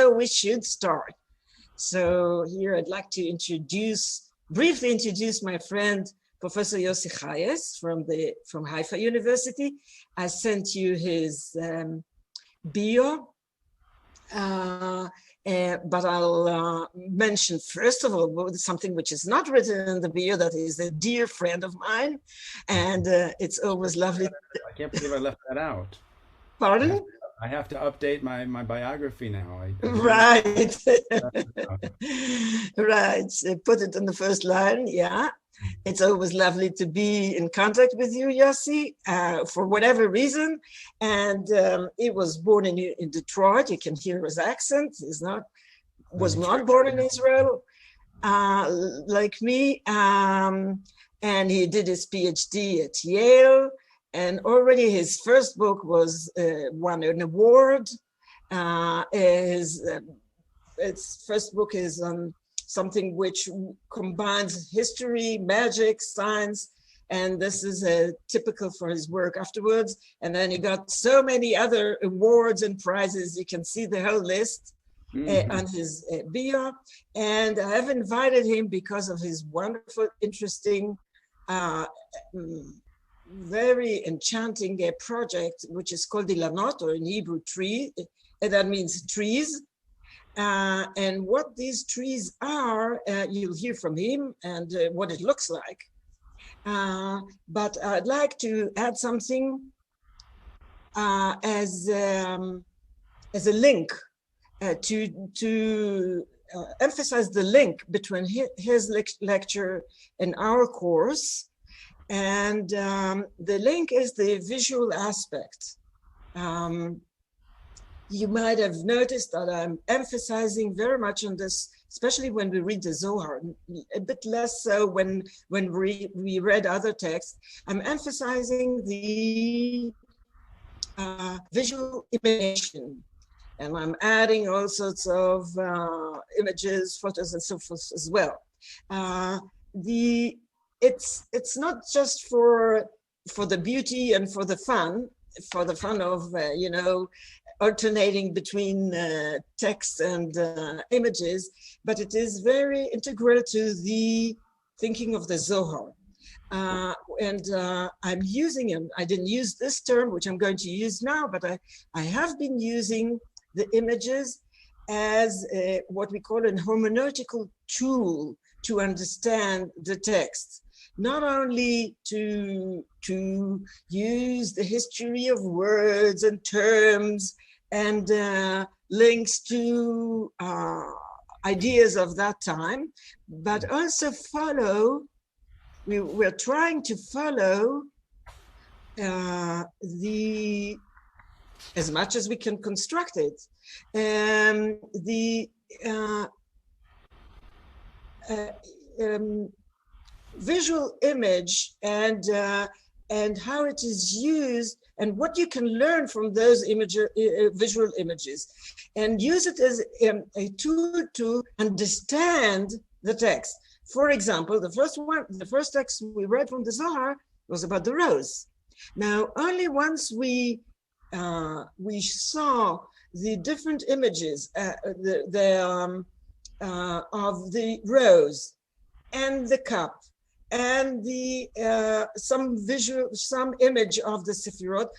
so we should start. So here I'd like to briefly introduce my friend, Professor Yossi Chajes from Haifa University. I sent you his bio, but I'll mention first of all something which is not written in the bio that is a dear friend of mine, and it's always lovely. I can't believe I left that out. Pardon? I have to update my biography now. Right. Right. Put it in the first line. Yeah. It's always lovely to be in contact with you, Yossi, for whatever reason. And he was born in Detroit. You can hear his accent. Was not born in Israel, like me. And he did his PhD at Yale. And already his first book won an award. His first book is something which combines history, magic, science, and this is typical for his work afterwards. And then he got so many other awards and prizes. You can see the whole list on his bio. And I have invited him because of his wonderful, interesting, very enchanting project, which is called Ilanot, or in Hebrew, tree. That means trees. And what these trees are, you'll hear from him and what it looks like. But I'd like to add something as a link to emphasize the link between his lecture and our course. And the link is the visual aspect. You might have noticed that I'm emphasizing very much on this, especially when we read the Zohar, a bit less so when we read other texts. I'm emphasizing the visual imagination, and I'm adding all sorts of images, photos, and so forth as well. It's not just for the beauty and for the fun of alternating between text and images, but it is very integral to the thinking of the Zohar. And I'm using him. I didn't use this term, which I'm going to use now, but I have been using the images as what we call a hermeneutical tool to understand the text. Not only to use the history of words and terms and links to ideas of that time, but also we're trying to follow as much as we can construct it, visual image and how it is used and what you can learn from those visual images, and use it as a tool to understand the text. For example, the first text we read from the Zohar was about the rose. Now, only once we saw the different images of the rose and the cup and some image of the Sephirot,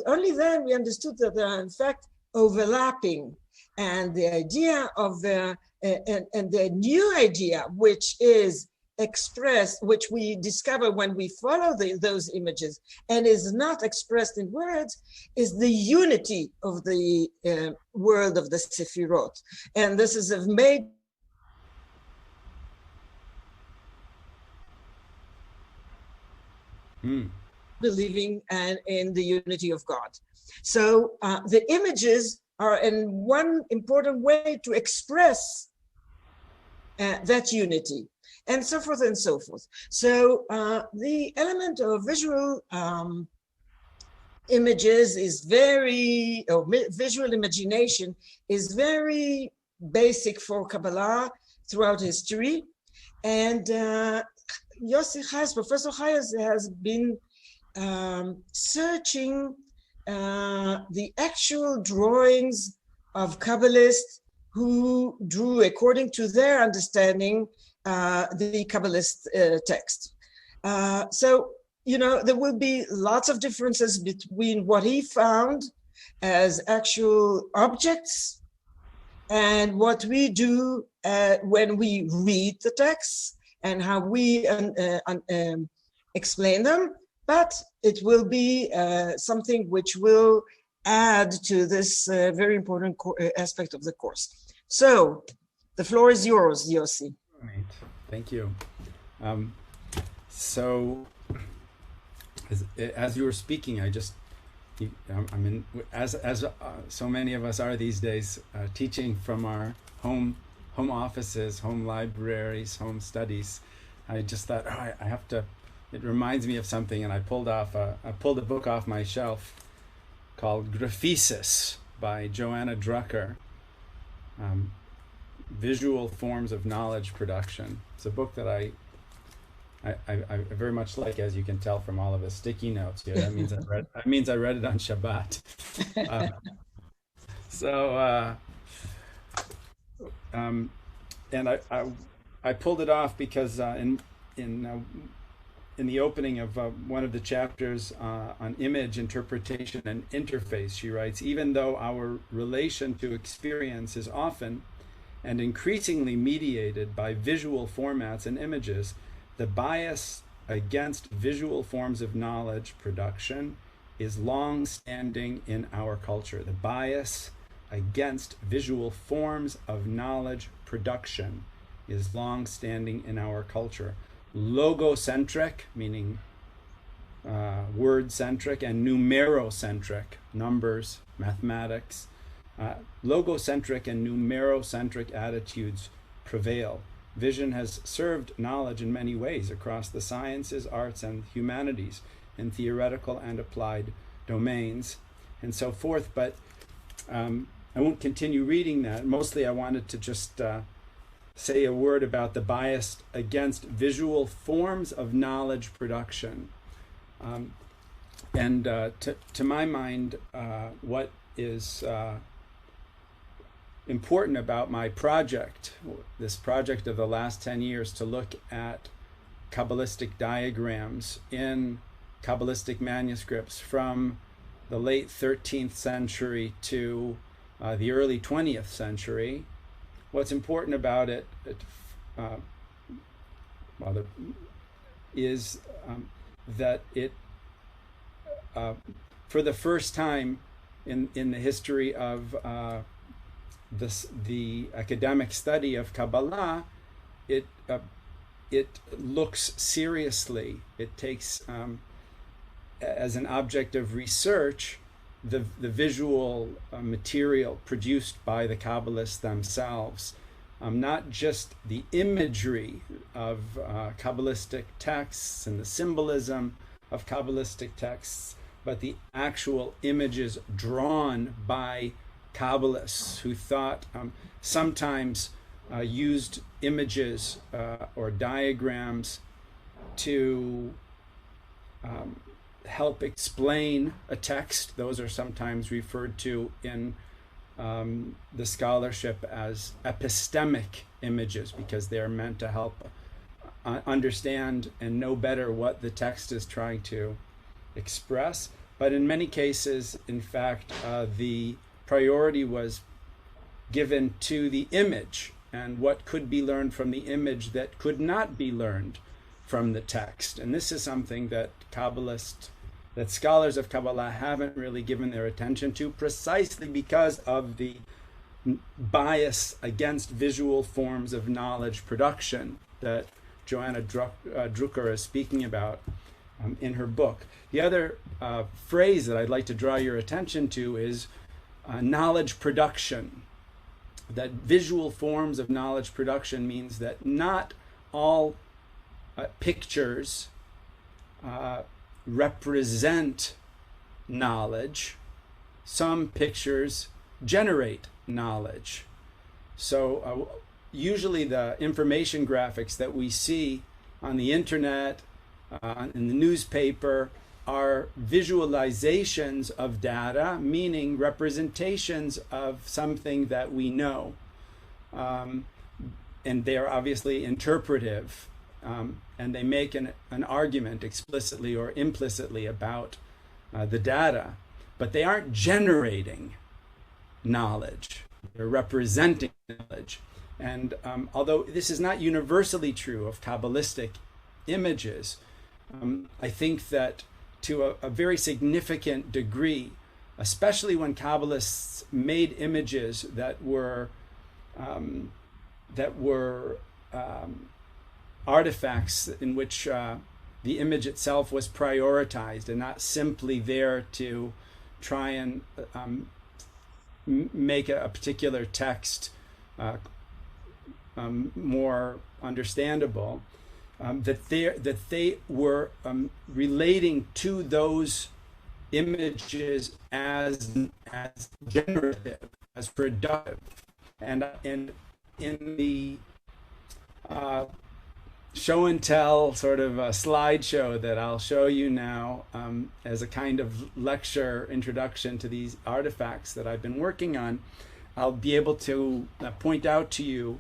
only then we understood that they are in fact overlapping, and the idea of and the new idea which is expressed, which we discover when we follow those images and is not expressed in words, is the unity of the world of the Sephirot. And this is made believing and in the unity of God. So the images are in one important way to express that unity, and so forth and so forth. So the element of visual images is visual imagination is very basic for Kabbalah throughout history. And Yossi Chajes, Professor Chajes, has been searching the actual drawings of Kabbalists who drew, according to their understanding, the Kabbalist text. So, there will be lots of differences between what he found as actual objects and what we do when we read the texts and how we explain them. But it will be something which will add to this very important aspect of the course. So the floor is yours, Yossi. Right. Thank you. So as you were speaking, I'm in, as so many of us are these days, teaching from our home offices, home libraries, home studies. I just thought, I have to. It reminds me of something, and I pulled a book off my shelf called Graphesis by Joanna Drucker. Visual Forms of Knowledge Production. It's a book that I very much like, as you can tell from all of the sticky notes here. That means I read it on Shabbat. And I pulled it off because in the opening of one of the chapters on image interpretation and interface, she writes, even though our relation to experience is often and increasingly mediated by visual formats and images, the bias against visual forms of knowledge production is long-standing in our culture. The bias against visual forms of knowledge production is long-standing in our culture. Logocentric, meaning word-centric, and numerocentric, numbers, mathematics. Logocentric and numerocentric attitudes prevail. Vision has served knowledge in many ways across the sciences, arts, and humanities, in theoretical and applied domains, and so forth. But I won't continue reading that. Mostly I wanted to just say a word about the bias against visual forms of knowledge production. To my mind, what is important about my project, this project of the last 10 years, to look at Kabbalistic diagrams in Kabbalistic manuscripts from the late 13th century to the early 20th century. What's important about it is that it, for the first time in the history of the academic study of Kabbalah, it looks seriously. It takes as an object of research the visual material produced by the Kabbalists themselves, not just the imagery of Kabbalistic texts and the symbolism of Kabbalistic texts, but the actual images drawn by Kabbalists who thought sometimes used images or diagrams to help explain a text. Those are sometimes referred to in the scholarship as epistemic images, because they are meant to help understand and know better what the text is trying to express. But in many cases, in fact, the priority was given to the image and what could be learned from the image that could not be learned from the text. And this is something that scholars of Kabbalah haven't really given their attention to, precisely because of the bias against visual forms of knowledge production that Joanna Drucker is speaking about in her book. The other phrase that I'd like to draw your attention to is knowledge production. That visual forms of knowledge production means that not all pictures represent knowledge. Some pictures generate knowledge. So usually the information graphics that we see on the internet, in the newspaper, are visualizations of data, meaning representations of something that we know. And they are obviously interpretive, and they make an argument explicitly or implicitly about the data, but they aren't generating knowledge. They're representing knowledge. And although this is not universally true of Kabbalistic images, I think that to a very significant degree, especially when Kabbalists made images that were artifacts in which the image itself was prioritized and not simply there to try and make a particular text more understandable, that they were relating to those images as generative, as productive, and in the show and tell sort of a slideshow that I'll show you now as a kind of lecture introduction to these artifacts that I've been working on, I'll be able to point out to you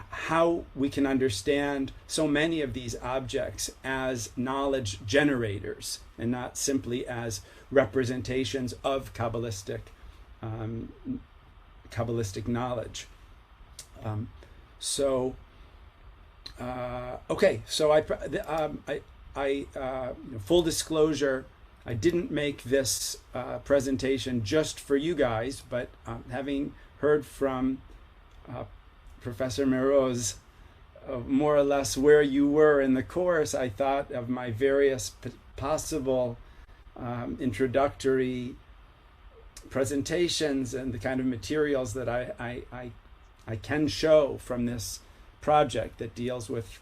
how we can understand so many of these objects as knowledge generators and not simply as representations of Kabbalistic knowledge. Okay, so full disclosure, I didn't make this presentation just for you guys, but having heard from Professor Meroz more or less where you were in the course, I thought of my various possible introductory presentations and the kind of materials that I can show from this project that deals with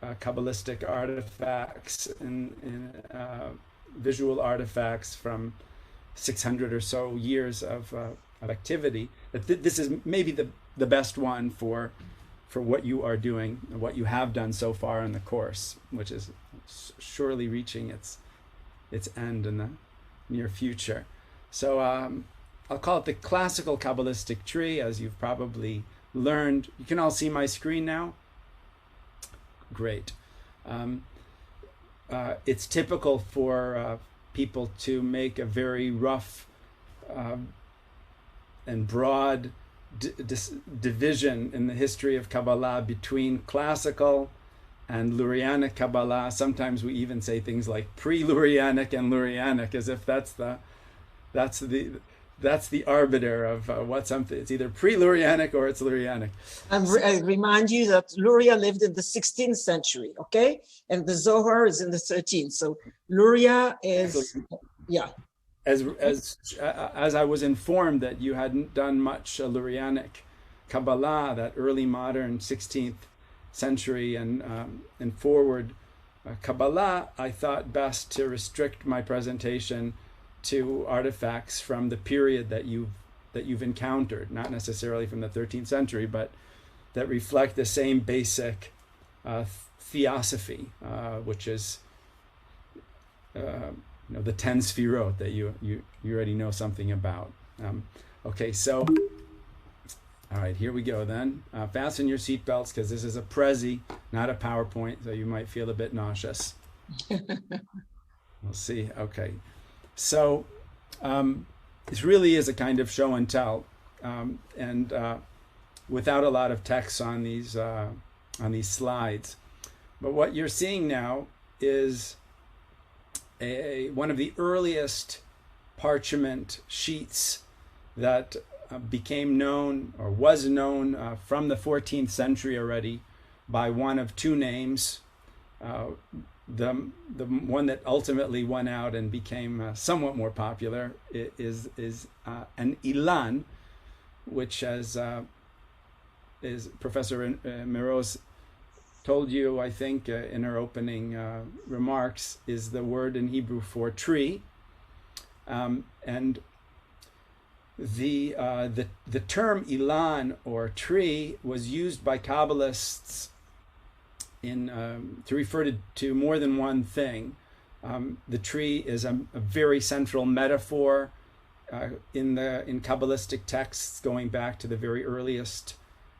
Kabbalistic artifacts and visual artifacts from 600 or so years of activity. That this is maybe the best one for what you are doing, what you have done so far in the course, which is surely reaching its end in the near future. So I'll call it the classical Kabbalistic tree, as you've probably learned. You can all see my screen now? Great. It's typical for people to make a very rough and broad division in the history of Kabbalah between classical and Lurianic Kabbalah. Sometimes we even say things like pre-Lurianic and Lurianic, as if that's the arbiter of what something. It's either pre-Lurianic or it's Lurianic. I remind you that Luria lived in the 16th century, okay? And the Zohar is in the 13th. So Luria is, yeah. As I was informed that you hadn't done much Lurianic Kabbalah, that early modern 16th century and forward Kabbalah, I thought best to restrict my presentation to artifacts from the period that you've encountered, not necessarily from the 13th century, but that reflect the same basic theosophy, which is the 10 Sphirot that you already know something about. Okay, so all right, here we go then. Fasten your seatbelts because this is a Prezi, not a PowerPoint, so you might feel a bit nauseous. We'll see. Okay. So this really is a kind of show and tell, and without a lot of text on these slides. But what you're seeing now is one of the earliest parchment sheets that became known or was known from the 14th century already by one of two names. The one that ultimately won out and became somewhat more popular is an Ilan, which is Professor Meroz told you, I think, in her opening remarks, is the word in Hebrew for tree, and the term Ilan or tree was used by Kabbalists to refer to more than one thing. The tree is a very central metaphor in Kabbalistic texts going back to the very earliest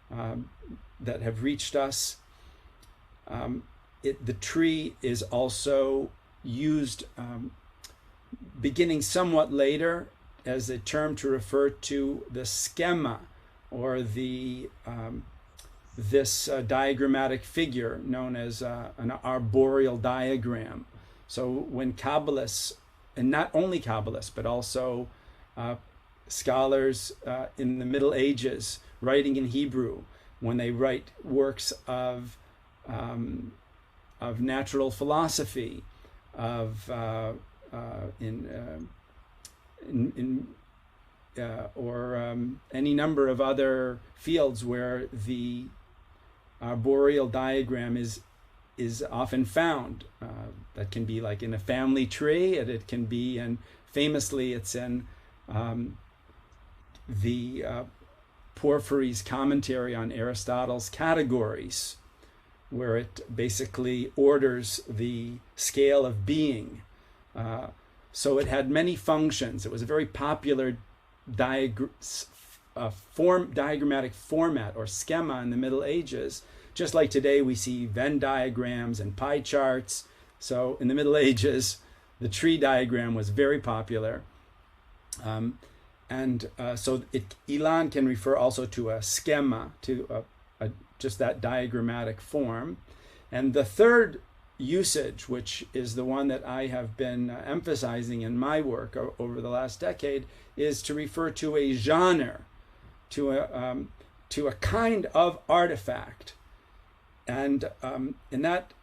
that have reached us. The tree is also used beginning somewhat later as a term to refer to the schema, or this diagrammatic figure known as an arboreal diagram. So when Kabbalists, and not only Kabbalists, but also scholars in the Middle Ages writing in Hebrew, when they write works of natural philosophy, or any number of other fields where the arboreal diagram is often found. That can be like in a family tree, and it can be, and famously it's in the Porphyry's commentary on Aristotle's Categories, where it basically orders the scale of being. So it had many functions. It was a very popular diagrammatic format or schema in the Middle Ages. Just like today we see Venn diagrams and pie charts. So in the Middle Ages, the tree diagram was very popular. So Ilan can refer also to a schema, to just that diagrammatic form. And the third usage, which is the one that I have been emphasizing in my work over the last decade, is to refer to a genre, to a kind of artifact. And that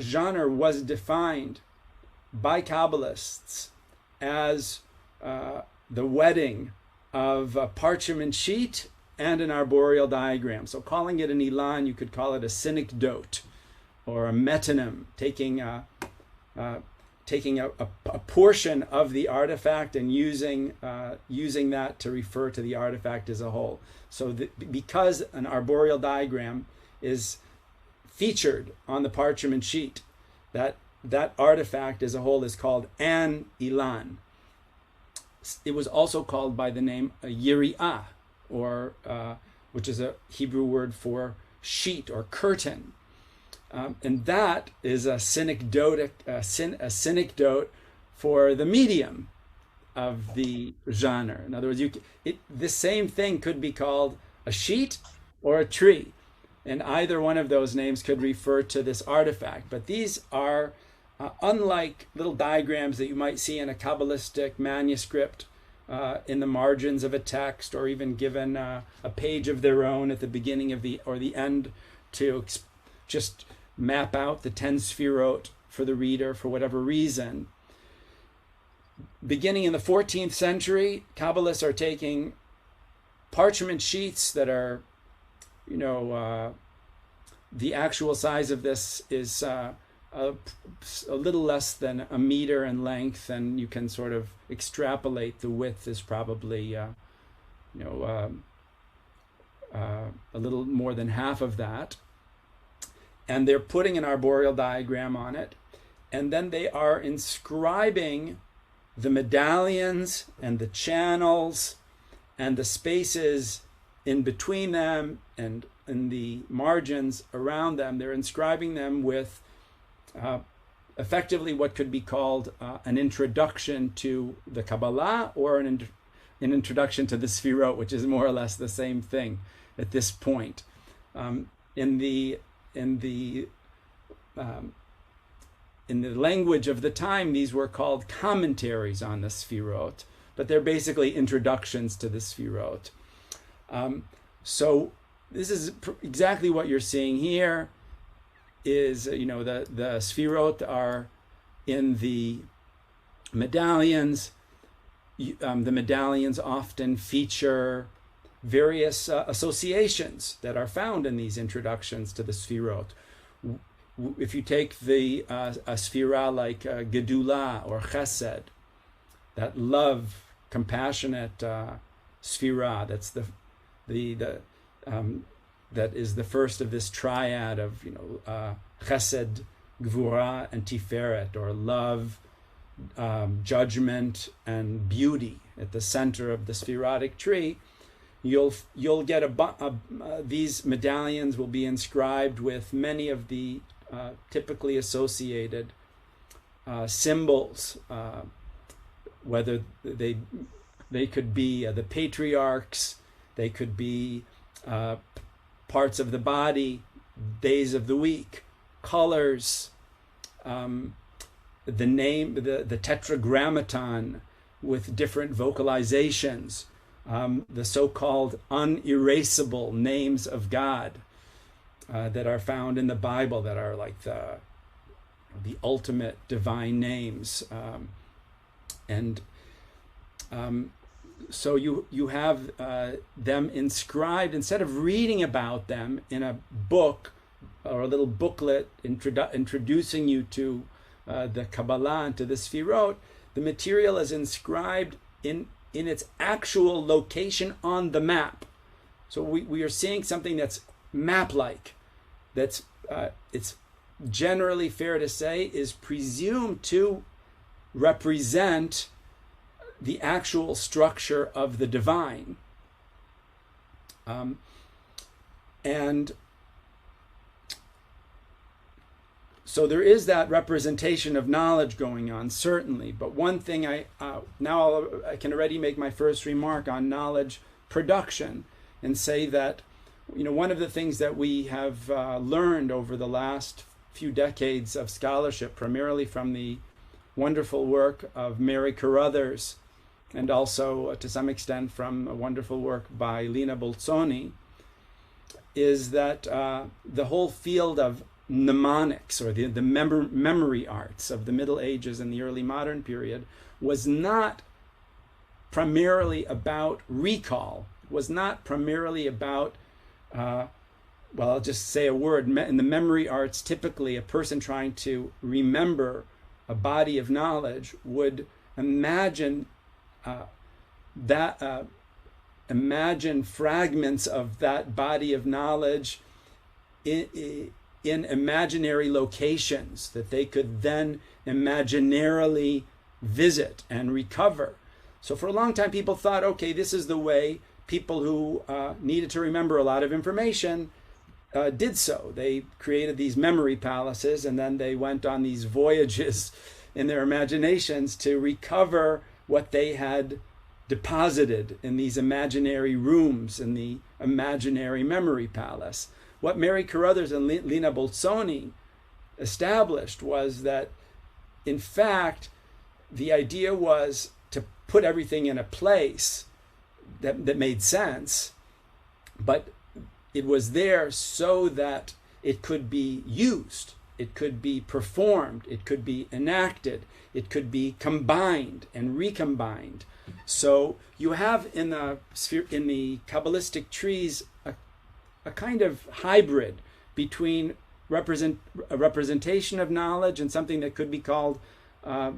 genre was defined by Kabbalists as the wedding of a parchment sheet and an arboreal diagram. So calling it an Ilan, you could call it a synecdote or a metonym, taking a portion of the artifact and using that to refer to the artifact as a whole. So because an arboreal diagram is featured on the parchment sheet, that artifact as a whole is called an Ilan. It was also called by the name yiri'ah, or which is a Hebrew word for sheet or curtain. And that is a synecdote for the medium of the genre. In other words, the same thing could be called a sheet or a tree, and either one of those names could refer to this artifact. But these are unlike little diagrams that you might see in a Kabbalistic manuscript in the margins of a text, or even given a page of their own at the beginning of the end to just map out the 10 Sphirot for the reader for whatever reason. Beginning in the 14th century, Kabbalists are taking parchment sheets that are, the actual size of this is a little less than a meter in length, and you can sort of extrapolate the width is probably, a little more than half of that. And they're putting an arboreal diagram on it, and then they are inscribing the medallions and the channels and the spaces in between them and in the margins around them. They're inscribing them with effectively what could be called an introduction to the Kabbalah, or an introduction to the Sphirot, which is more or less the same thing at this point. In the language of the time, these were called commentaries on the Sphirot, but they're basically introductions to the Sphirot. So this is exactly what you're seeing here. Is the Sphirot are in the medallions. The medallions often feature various associations that are found in these introductions to the Sphirot. If you take a Sphira like Gedula or Chesed, that love, compassionate Sphira, that's the that is the first of this triad of, chesed, gvura, and tiferet, or love, judgment, and beauty at the center of the Spherotic tree. You'll get these medallions will be inscribed with many of the typically associated symbols, whether they could be the patriarchs, they could be parts of the body, days of the week, colors, the name, the tetragrammaton with different vocalizations, the so-called unerasable names of God that are found in the Bible, that are like the ultimate divine names, so you have them inscribed, instead of reading about them in a book or a little booklet introducing you to the Kabbalah and to the Sphirot. The material is inscribed in its actual location on the map. So we are seeing something that's map-like, that's it's generally fair to say is presumed to represent the actual structure of the divine. And so there is that representation of knowledge going on, certainly. But one thing I can already make my first remark on knowledge production and say that, one of the things that we have learned over the last few decades of scholarship, primarily from the wonderful work of Mary Carruthers, and also to some extent from a wonderful work by Lina Bolzoni, is that the whole field of mnemonics, or the memory arts of the Middle Ages and the early modern period, was not primarily about recall, was not primarily about, I'll just say a word. In the memory arts, typically a person trying to remember a body of knowledge would imagine imagine fragments of that body of knowledge in imaginary locations that they could then imaginarily visit and recover. So for a long time, people thought, okay, this is the way people who needed to remember a lot of information did so. They created these memory palaces, and then they went on these voyages in their imaginations to recover what they had deposited in these imaginary rooms in the imaginary memory palace. What Mary Carruthers and Lina Bolzoni established was that, in fact, the idea was to put everything in a place that made sense, but it was there so that it could be used, it could be performed, it could be enacted, it could be combined and recombined. So you have in the Kabbalistic trees a kind of hybrid between a representation of knowledge and something that could be called how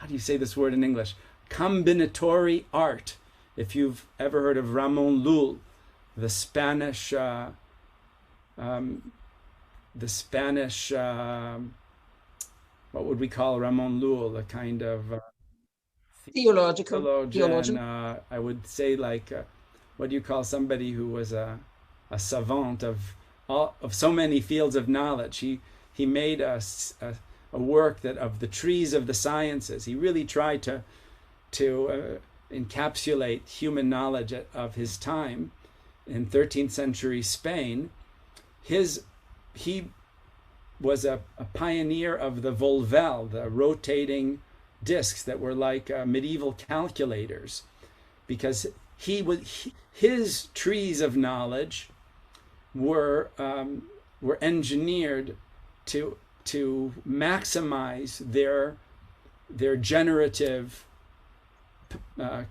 do you say this word in English? Combinatory art. If you've ever heard of Ramon Llull, the Spanish what would we call Ramon Llull? A kind of theologian. I would say, like, what do you call somebody who was a savant of so many fields of knowledge? He made a work that of the trees of the sciences. He really tried to encapsulate human knowledge of his time in 13th century Spain. He was a pioneer of the volvel, the rotating discs that were like medieval calculators, because his trees of knowledge were engineered to maximize their generative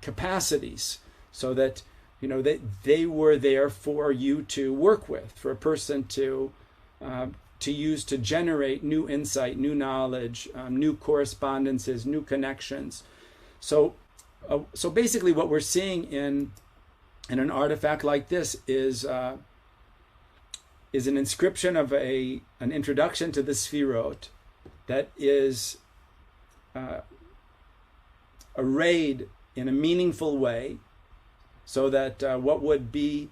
capacities, so that they were there for you to work with, for a person to use to generate new insight, new knowledge, new correspondences, new connections. So basically what we're seeing in And an artifact like this is an inscription of an introduction to the Sphirot that is arrayed in a meaningful way, so that what would be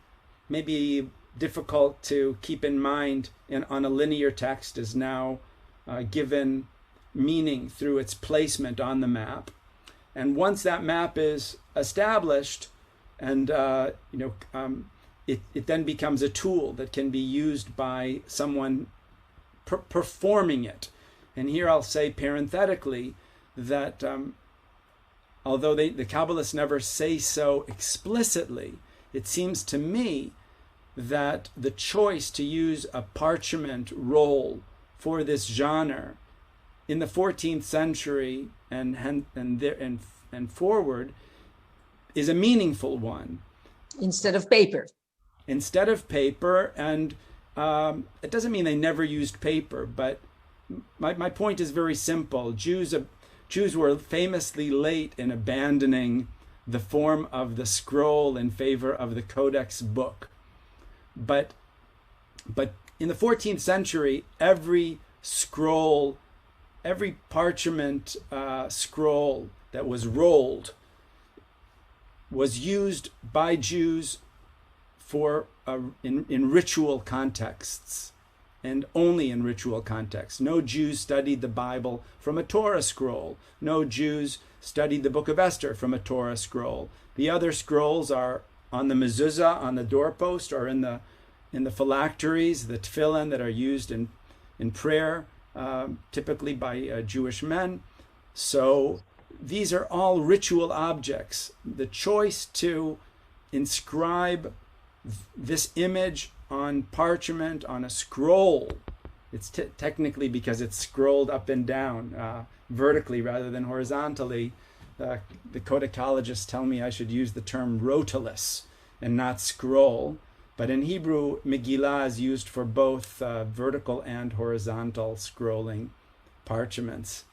maybe difficult to keep in mind on a linear text is now given meaning through its placement on the map. And once that map is established, and it then becomes a tool that can be used by someone performing it. And here I'll say parenthetically that although the Kabbalists never say so explicitly, it seems to me that the choice to use a parchment roll for this genre in the 14th century and forward is a meaningful one. Instead of paper. Instead of paper, and it doesn't mean they never used paper, but my point is very simple. Jews were famously late in abandoning the form of the scroll in favor of the codex book. But in the 14th century, every scroll, every parchment scroll that was rolled was used by Jews for in ritual contexts, and only in ritual contexts. No Jews studied the Bible from a Torah scroll. No Jews studied the Book of Esther from a Torah scroll. The other scrolls are on the mezuzah, on the doorpost, or in the phylacteries, the tefillin that are used in prayer, typically by Jewish men. So these are all ritual objects. The choice to inscribe this image on parchment, on a scroll, it's technically because it's scrolled up and down, vertically rather than horizontally. The codicologists tell me I should use the term rotulus and not scroll. But in Hebrew, Megillah is used for both vertical and horizontal scrolling parchments.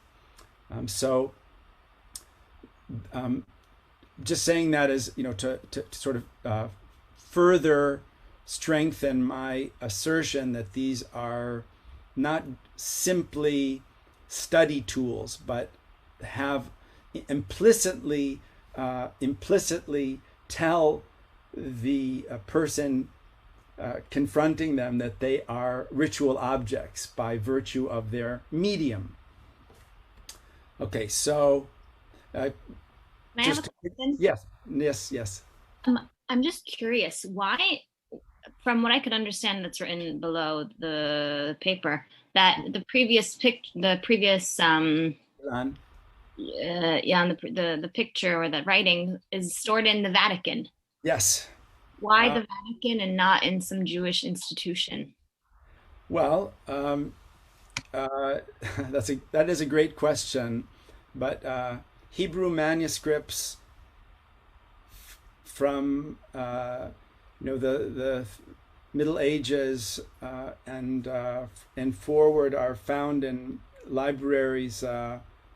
Just saying that is, to sort of further strengthen my assertion that these are not simply study tools, but have implicitly tell the person confronting them that they are ritual objects by virtue of their medium. Okay, so May I have a question? Yes. I'm just curious, why, from what I could understand that's written below the paper, that the previous Ilan. the picture or the writing is stored in the Vatican. Yes. Why the Vatican and not in some Jewish institution? Well, that is a great question, but Hebrew manuscripts from the Middle Ages and forward are found in libraries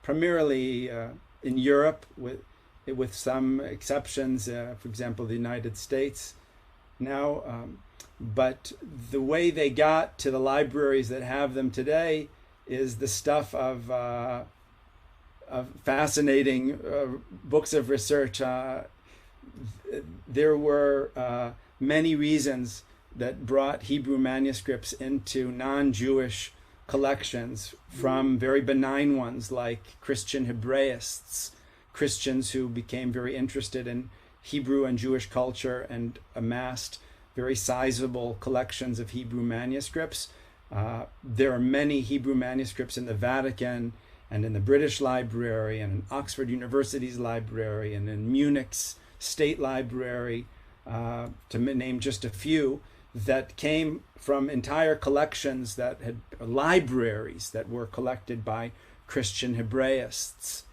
primarily in Europe, with some exceptions, for example, the United States now. But the way they got to the libraries that have them today is the stuff of fascinating books of research. There were many reasons that brought Hebrew manuscripts into non-Jewish collections, from very benign ones like Christian hebraists, Christians who became very interested in Hebrew and Jewish culture and amassed very sizable collections of Hebrew manuscripts. There are many Hebrew manuscripts in the Vatican and in the British Library and in Oxford University's library and in Munich's State Library, to name just a few, that came from entire collections that had libraries that were collected by Christian hebraists.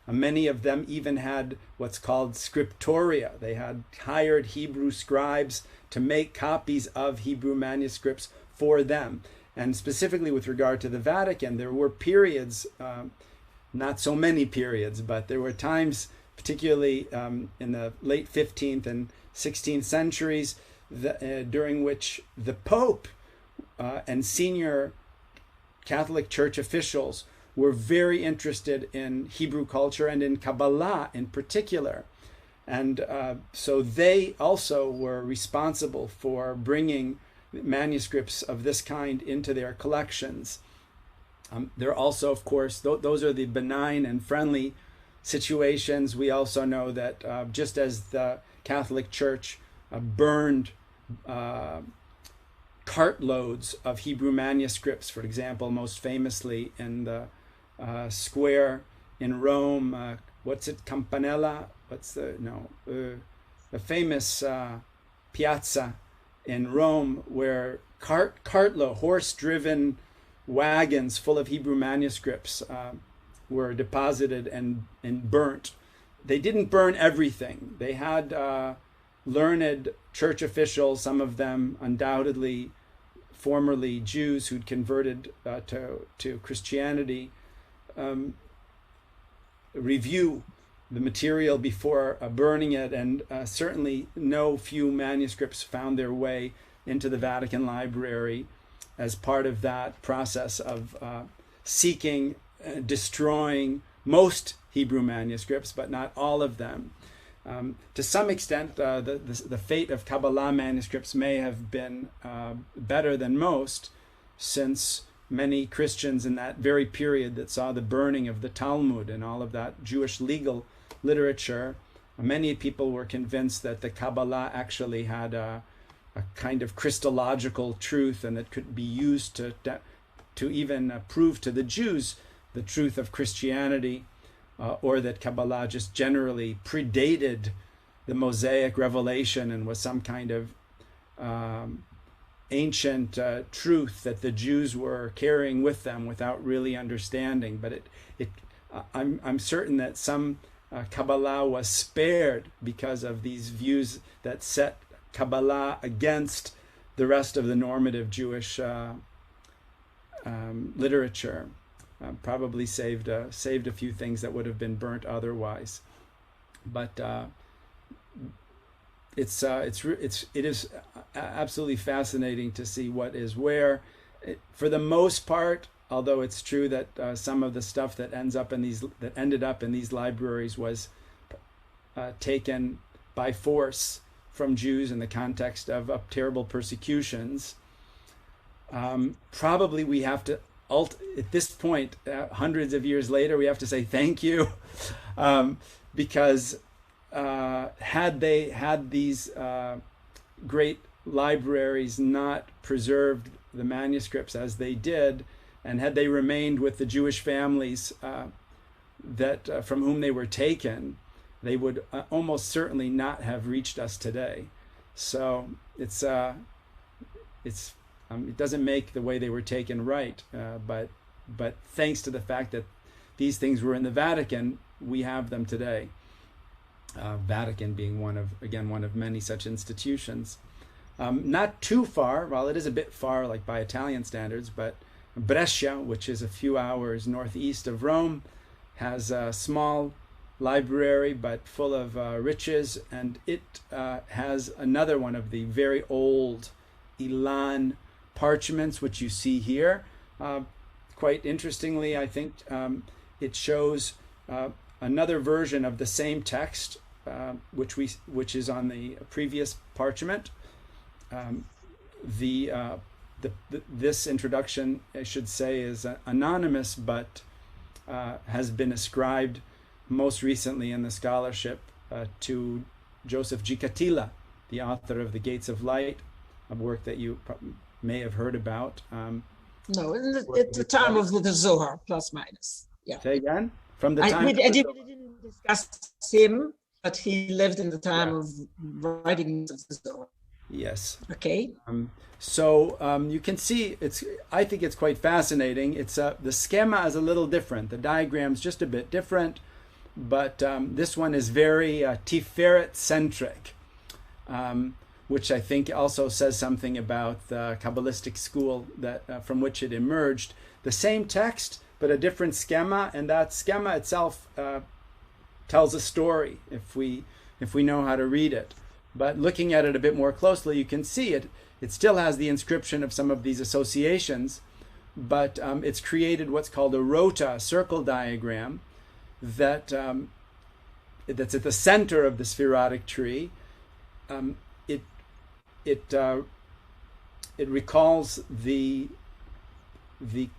Many of them even had what's called scriptoria. They had hired Hebrew scribes to make copies of Hebrew manuscripts for them. And specifically with regard to the Vatican, there were periods, not so many periods, but there were times particularly in the late 15th and 16th centuries, during which the Pope and senior Catholic Church officials were very interested in Hebrew culture and in Kabbalah in particular. And so they also were responsible for bringing manuscripts of this kind into their collections. There are also, of course, those are the benign and friendly situations. We also know that just as the Catholic Church burned cartloads of Hebrew manuscripts, for example, most famously in the square in Rome, what's it, Campanella? The famous piazza in Rome, where cartload, horse-driven wagons full of Hebrew manuscripts were deposited and burnt. They didn't burn everything. They had learned church officials, some of them undoubtedly formerly Jews who'd converted to Christianity, review the material before burning it, and certainly no few manuscripts found their way into the Vatican Library as part of that process of seeking, destroying most Hebrew manuscripts, but not all of them. To some extent, the fate of Kabbalah manuscripts may have been better than most, since many Christians in that very period that saw the burning of the Talmud and all of that Jewish legal literature, many people were convinced that the Kabbalah actually had a kind of Christological truth, and it could be used to even prove to the Jews the truth of Christianity, or that Kabbalah just generally predated the Mosaic revelation and was some kind of ancient truth that the Jews were carrying with them without really understanding. But I'm certain that some Kabbalah was spared because of these views that set Kabbalah against the rest of the normative Jewish literature. Probably saved a few things that would have been burnt otherwise. But it is absolutely fascinating to see what is where. For the most part, although it's true that some of the stuff that ended up in these libraries was taken by force from Jews in the context of terrible persecutions, probably we have to, at this point, hundreds of years later, we have to say thank you, because had these great libraries not preserved the manuscripts as they did, and had they remained with the Jewish families that from whom they were taken, they would almost certainly not have reached us today. So it doesn't make the way they were taken right, but thanks to the fact that these things were in the Vatican, we have them today. Vatican being one of many such institutions. Not too far, well, it is a bit far, like by Italian standards, but Brescia, which is a few hours northeast of Rome, has a small library but full of riches, and it has another one of the very old Ilan parchments, which you see here. Quite interestingly, I think it shows another version of the same text, which is on the previous parchment. This introduction, I should say, is anonymous, but has been ascribed most recently in the scholarship to Joseph Gicatilla, the author of The Gates of Light, a work that you may have heard about. No, at the time of the Zohar, plus minus. Yeah. Say again? From the time. We didn't discuss him, but he lived in the time of writing of the Zohar. Yes. Okay. So you can see I think it's quite fascinating. It's the schema is a little different. The diagram's just a bit different, but this one is very Tiferet centric, which I think also says something about the Kabbalistic school that from which it emerged. The same text, but a different schema, and that schema itself tells a story if we know how to read it. But looking at it a bit more closely, you can see it still has the inscription of some of these associations, but it's created what's called a rota, a circle diagram, that's at the center of the Spherotic tree. It recalls the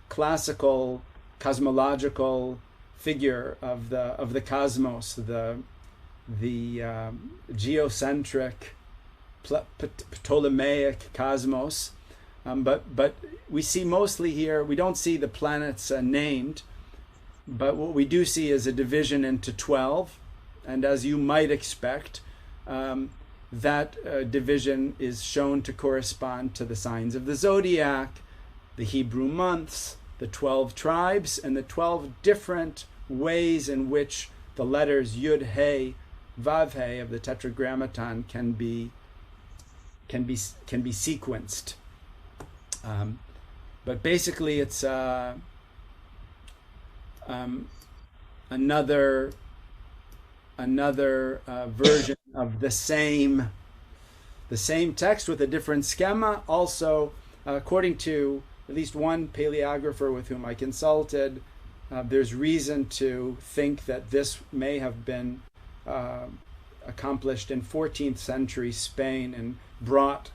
classical cosmological figure of the cosmos, the geocentric Ptolemaic cosmos, but we see mostly here, we don't see the planets named, but what we do see is a division into 12, and as you might expect, that division is shown to correspond to the signs of the zodiac, the Hebrew months, the 12 tribes, and the 12 different ways in which the letters Yud, He, Vav, He of the Tetragrammaton can be sequenced. But basically, it's another version of the same text with a different schema. Also, according to at least one paleographer with whom I consulted, there's reason to think that this may have been accomplished in 14th century Spain and brought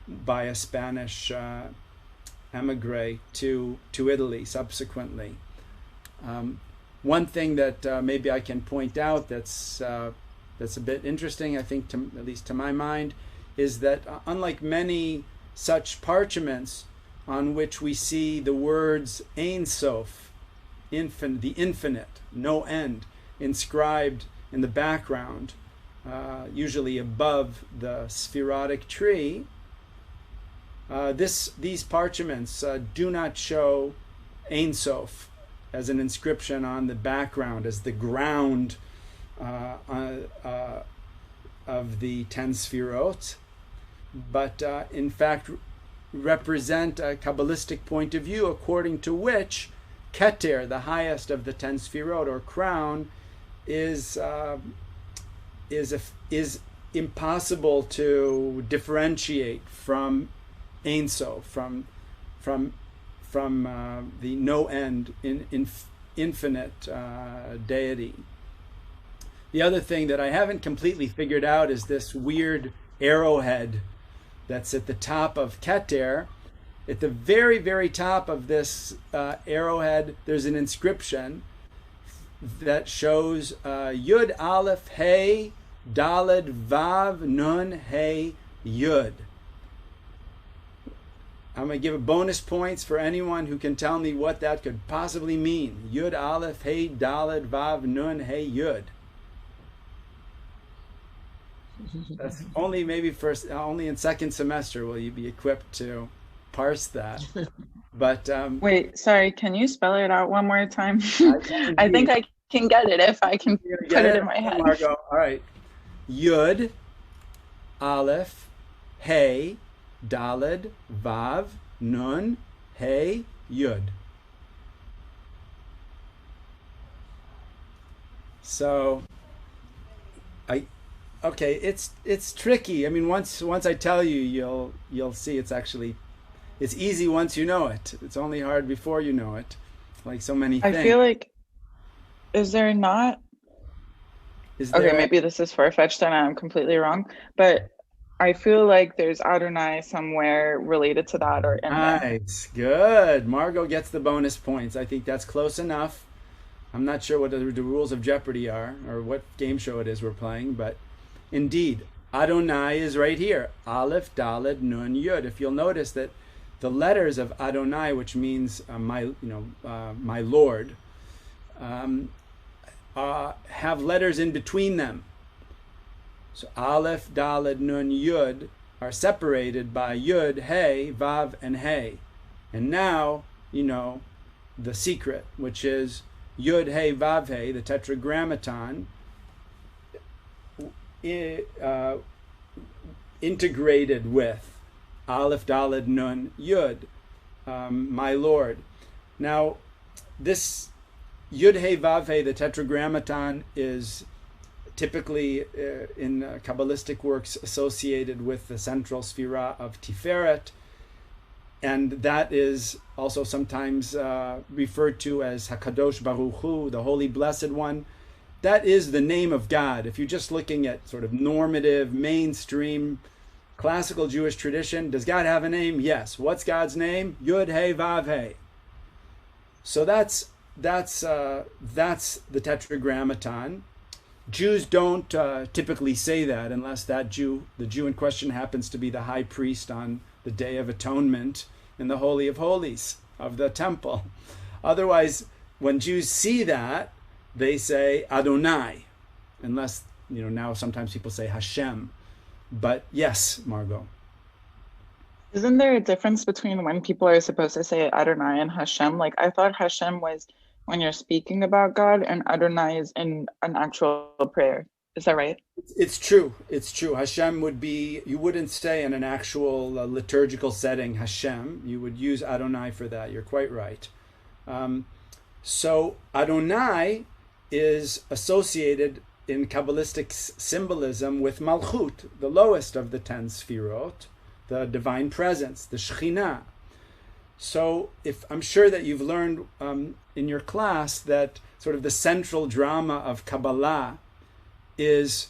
by a Spanish emigre to Italy subsequently. One thing that maybe I can point out that's a bit interesting, I think, at least to my mind, is that unlike many such parchments on which we see the words Ein Sof, the infinite, no end, inscribed in the background, usually above the Spherotic tree, these parchments do not show Ein Sof as an inscription on the background, as the ground of the 10 Sphirot, but in fact represent a Kabbalistic point of view according to which Keter, the highest of the 10 Sphirot, or crown, is impossible to differentiate from Ein Sof, from the no end, infinite deity. The other thing that I haven't completely figured out is this weird arrowhead that's at the top of Keter. At the very, very top of this arrowhead, there's an inscription that shows Yud Aleph Hey Daled Vav Nun Hey Yud. I'm going to give bonus points for anyone who can tell me what that could possibly mean. Yud Aleph Hey Daled Vav Nun Hey Yud. That's only only in second semester will you be equipped to parse that. But wait, sorry, can you spell it out one more time? I think I can get it if I can put it in my head. Margot. All right. Yud, Aleph, Hey, Daled, Vav, Nun, Hey, Yud. So, okay, it's tricky. I mean, once I tell you, you'll see it's easy once you know it. It's only hard before you know it, like so many things. I feel like, is there not? Okay, maybe this is far-fetched and I'm completely wrong, but I feel like there's Adonai somewhere related to that or in there. Nice, good. Margot gets the bonus points. I think that's close enough. I'm not sure what the rules of Jeopardy are or what game show it is we're playing, but indeed, Adonai is right here. Aleph, Daled, Nun, Yud. If you'll notice that the letters of Adonai, which means my Lord, have letters in between them. So Aleph, Daled, Nun, Yud are separated by Yud, Hey, Vav, and Hey. And now you know the secret, which is Yud, Hey, Vav, Hey, the Tetragrammaton, integrated with Aleph, Daled, Nun, Yud, my Lord. Now, this Yud He Vav He, the Tetragrammaton, is typically in Kabbalistic works associated with the central sphera of Tiferet, and that is also sometimes referred to as Hakadosh Baruch Hu, the Holy Blessed One. That is the name of God. If you're just looking at sort of normative, mainstream, classical Jewish tradition, does God have a name? Yes. What's God's name? Yud He Vav He. So that's the Tetragrammaton. Jews don't typically say that unless the Jew in question happens to be the high priest on the Day of Atonement in the Holy of Holies of the temple. Otherwise, when Jews see that, they say Adonai, unless, now sometimes people say Hashem. But yes, Margot. Isn't there a difference between when people are supposed to say Adonai and Hashem? Like, I thought Hashem was when you're speaking about God, and Adonai is in an actual prayer. Is that right? It's true. It's true. Hashem would be, you wouldn't say in an actual liturgical setting, Hashem. You would use Adonai for that. You're quite right. So Adonai is associated in Kabbalistic symbolism with Malchut, the lowest of the 10 Sphirot, the divine presence, the Shekhinah. So I'm sure that you've learned in your class that sort of the central drama of Kabbalah is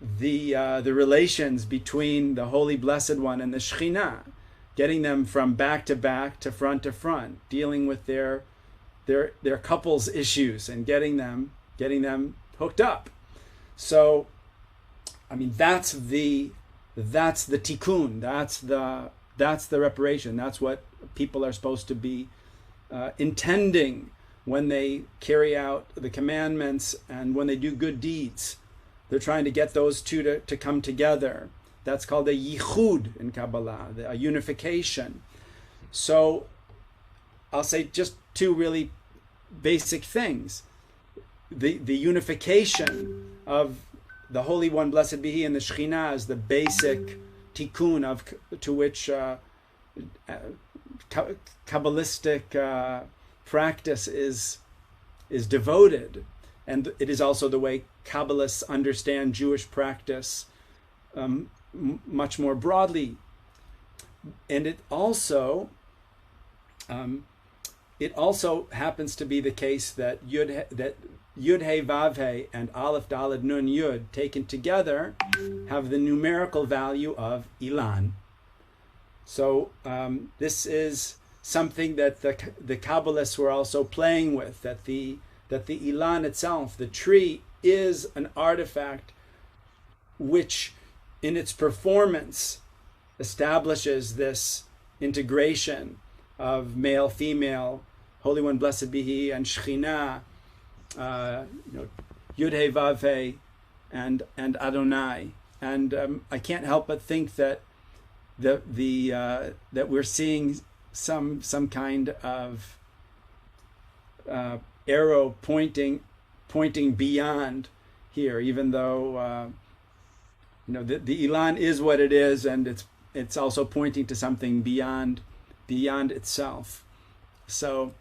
the relations between the Holy Blessed One and the Shekhinah, getting them from back to back to front, dealing with their couples issues and getting them hooked up. So, I mean, that's the tikkun, that's the reparation. That's what people are supposed to be intending when they carry out the commandments and when they do good deeds. They're trying to get those two to come together. That's called a yichud in Kabbalah, a unification. So I'll say just two really basic things. The unification of the Holy One, blessed be He, and the Shekhinah is the basic tikkun to which Kabbalistic practice is devoted. And it is also the way Kabbalists understand Jewish practice much more broadly. And it also happens to be the case that Yud He Vav He and Aleph Daled Nun Yud taken together have the numerical value of Ilan. So this is something that the Kabbalists were also playing with, that the Ilan itself, the tree, is an artifact which in its performance establishes this integration of male, female, Holy One, blessed be He, and Shekhinah, Yud He Vav He, and Adonai. And I can't help but think that that we're seeing some kind of arrow pointing beyond here, even though the Ilan is what it is, and it's also pointing to something beyond itself. So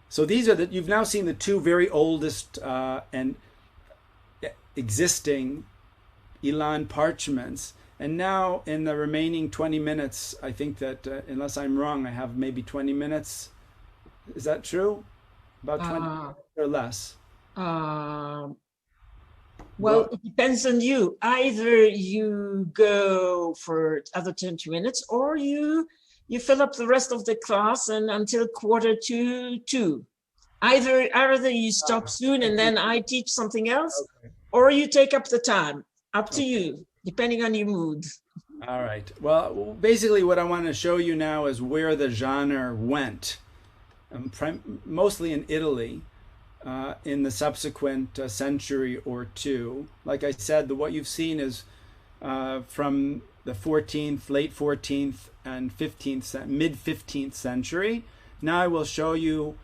these are you've now seen the two very oldest and existing Ilan parchments. And now in the remaining 20 minutes, I think that, unless I'm wrong, I have maybe 20 minutes. Is that true? About 20 minutes or less? Well, it depends on you. Either you go for other 20 minutes, or you fill up the rest of the class and until 1:45. Either you stop soon and then I teach something else, okay, or you take up the time. Up to you, depending on your mood. All right. Well, basically what I want to show you now is where the genre went, mostly in Italy, in the subsequent century or two. Like I said, what you've seen is from the 14th, late 14th, and mid 15th century. Now I will show you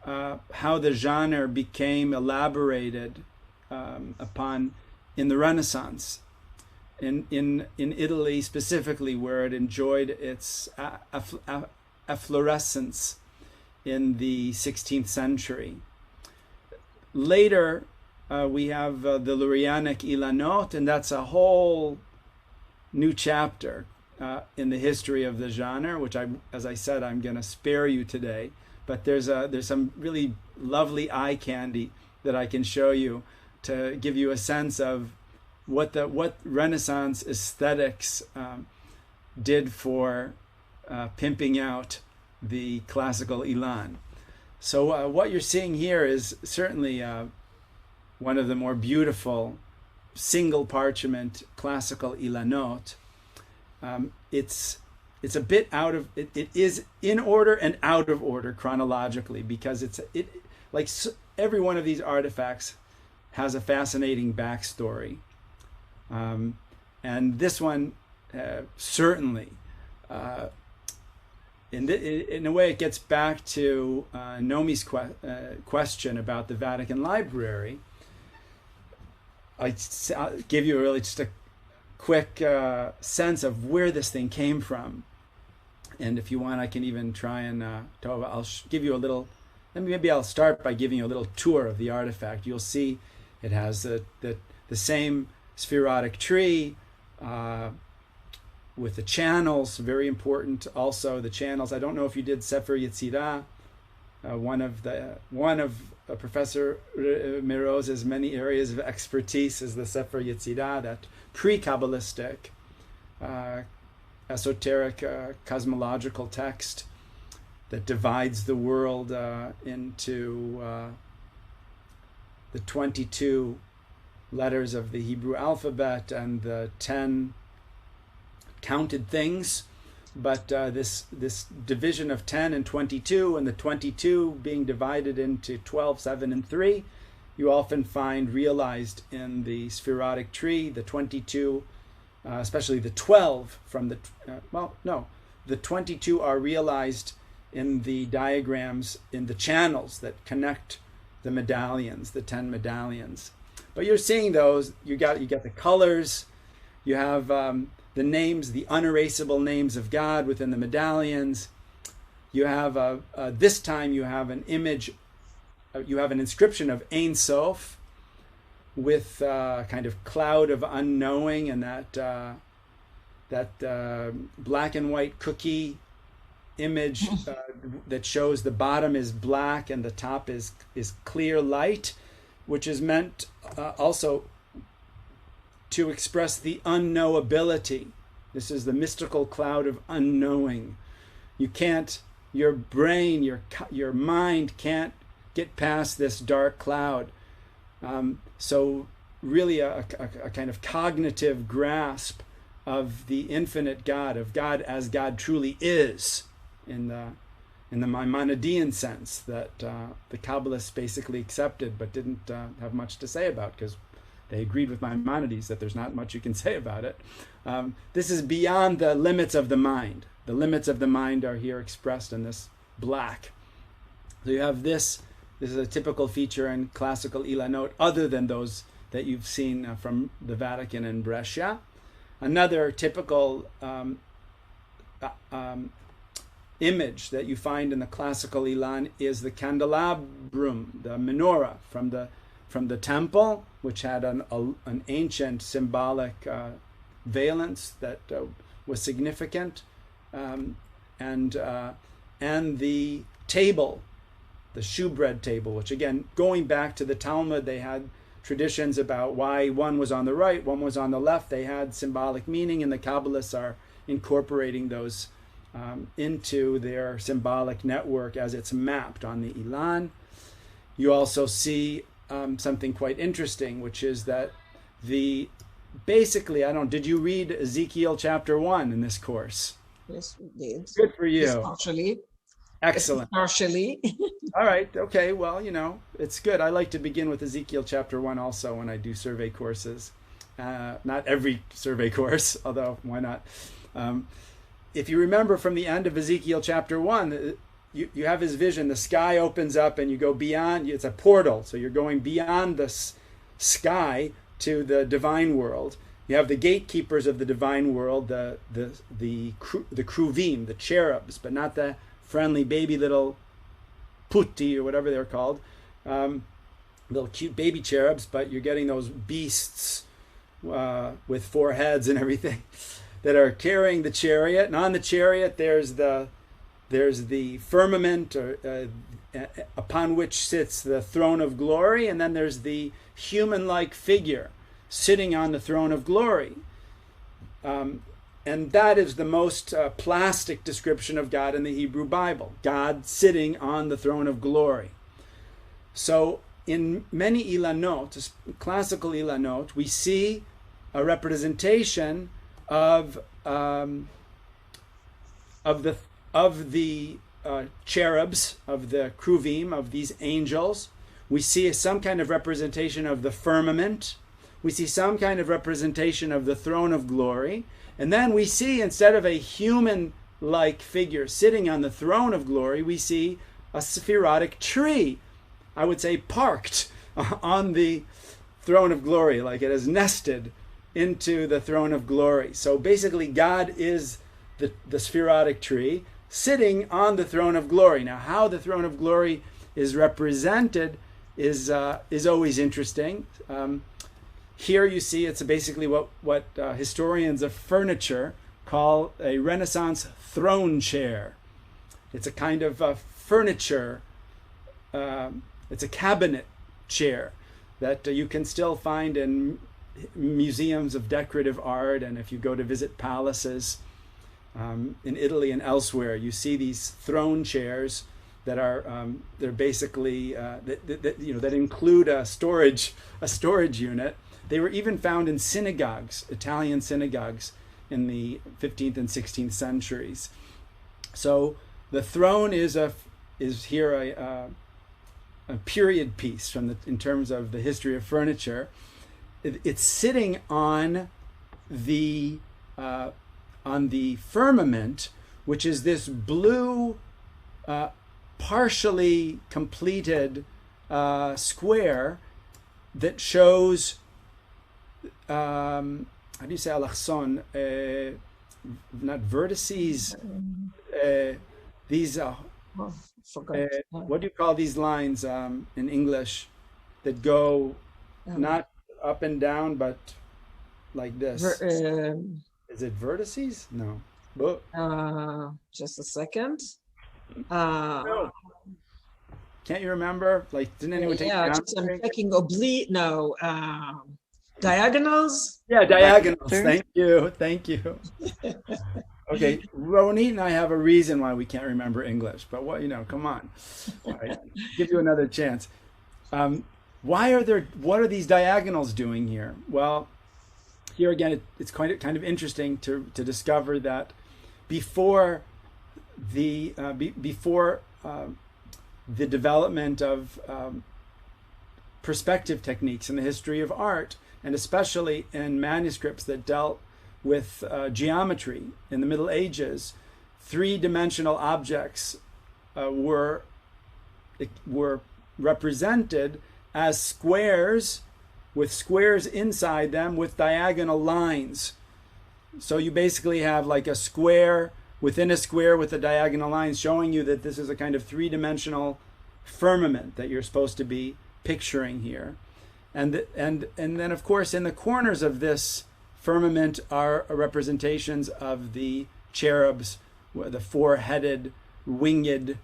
how the genre became elaborated upon in the Renaissance, in Italy specifically, where it enjoyed its efflorescence in the 16th century. Later, we have the Lurianic Ilanot, and that's a whole new chapter in the history of the genre, which as I said, I'm going to spare you today. But there's some really lovely eye candy that I can show you to give you a sense of what Renaissance aesthetics did for pimping out the classical Ilan. So what you're seeing here is certainly one of the more beautiful single parchment classical Ilanot. It's a bit out of it is in order and out of order chronologically, because every one of these artifacts has a fascinating backstory, and this one certainly. In a way, it gets back to Nomi's question about the Vatican Library. I'll give you really just a quick sense of where this thing came from. And if you want, I can even try and I'll give you a little. Maybe I'll start by giving you a little tour of the artifact. You'll see it has the same Spherotic tree with the channels, very important. Also, the channels. I don't know if you did Sefer Yetzirah. One of Professor Miroz's many areas of expertise is the Sefer Yetzirah, that pre-Kabbalistic, esoteric, cosmological text that divides the world into the 22 letters of the Hebrew alphabet and the 10 counted things. But this division of 10 and 22, and the 22 being divided into 12, 7, and 3, you often find realized in the Spherotic tree. The 22, especially the 12 from the 22 are realized in the diagrams, in the channels that connect the medallions, the 10 medallions. But you're seeing those. You got the colors. You have the names, the unerasable names of God within the medallions. You have this time you have an image. You have an inscription of Ein Sof with a kind of cloud of unknowing, and that black and white cookie image that shows the bottom is black and the top is clear light, which is meant also to express the unknowability. This is the mystical cloud of unknowing. Your brain, your mind can't get past this dark cloud. So really a kind of cognitive grasp of the infinite God, of God as God truly is, in the Maimonidean sense that the Kabbalists basically accepted but didn't have much to say about, because they agreed with Maimonides that there's not much you can say about it. This is beyond the limits of the mind. The limits of the mind are here expressed in this black. So you have this. This is a typical feature in classical Ilanot, other than those that you've seen from the Vatican and Brescia. Another typical image that you find in the classical Ilan is the candelabrum, the menorah from the temple, which had an ancient symbolic valence that was significant, and the table, the shewbread table, which again, going back to the Talmud, they had traditions about why one was on the right, one was on the left. They had symbolic meaning, and the Kabbalists are incorporating those into their symbolic network as it's mapped on the Ilan. You also see something quite interesting, which is that did you read Ezekiel chapter 1 in this course? Yes, we did. Good for you. Just partially. Excellent. Partially. All right. Okay. Well, it's good. I like to begin with Ezekiel chapter 1 also when I do survey courses. Not every survey course, although why not? If you remember from the end of Ezekiel chapter 1, you have his vision. The sky opens up and you go beyond. It's a portal. So you're going beyond the sky to the divine world. You have the gatekeepers of the divine world, the kruvim, the cherubs, but not the friendly baby little putti or whatever they're called. little cute baby cherubs, but you're getting those beasts with 4 heads and everything that are carrying the chariot. And on the chariot, there's the firmament upon which sits the throne of glory, and then there's the human-like figure sitting on the throne of glory. And that is the most plastic description of God in the Hebrew Bible, God sitting on the throne of glory. So in many ilanot, classical ilanot, we see a representation of the cherubs, of the kruvim, of these angels. We see some kind of representation of the firmament. We see some kind of representation of the throne of glory. And then we see, instead of a human-like figure sitting on the throne of glory, we see a Spherotic tree, I would say parked on the throne of glory, like it is nested into the throne of glory. So basically, God is the Spherotic tree sitting on the throne of glory. Now, how the throne of glory is represented is always interesting. Here you see it's basically what historians of furniture call a Renaissance throne chair. It's a kind of furniture, it's a cabinet chair that you can still find in museums of decorative art, and if you go to visit palaces in Italy and elsewhere, you see these throne chairs that are they're basically that include a storage unit. They were even found in synagogues, Italian synagogues, in the 15th and 16th centuries. So the throne is here a period piece in terms of the history of furniture. It's sitting on the firmament, which is this blue, partially completed square that shows. How do you say alachson? Not vertices. These what do you call these lines in English that go not up and down but like this? Is it vertices? No. Just a second. No. Can't you remember? Like, didn't anyone take? Yeah, I'm checking oblique. No. Diagonals? Yeah, diagonals. Thank you. Okay, Ronit and I have a reason why we can't remember English, but come on. All right, give you another chance. What are these diagonals doing here? Well, here again, it's kind of interesting to discover that before the development of perspective techniques in the history of art, and especially in manuscripts that dealt with geometry in the Middle Ages, 3-dimensional objects were represented as squares with squares inside them with diagonal lines. So you basically have like a square within a square with the diagonal lines, showing you that this is a kind of 3-dimensional firmament that you're supposed to be picturing here. And then, of course, in the corners of this firmament are representations of the cherubs, the 4-headed, winged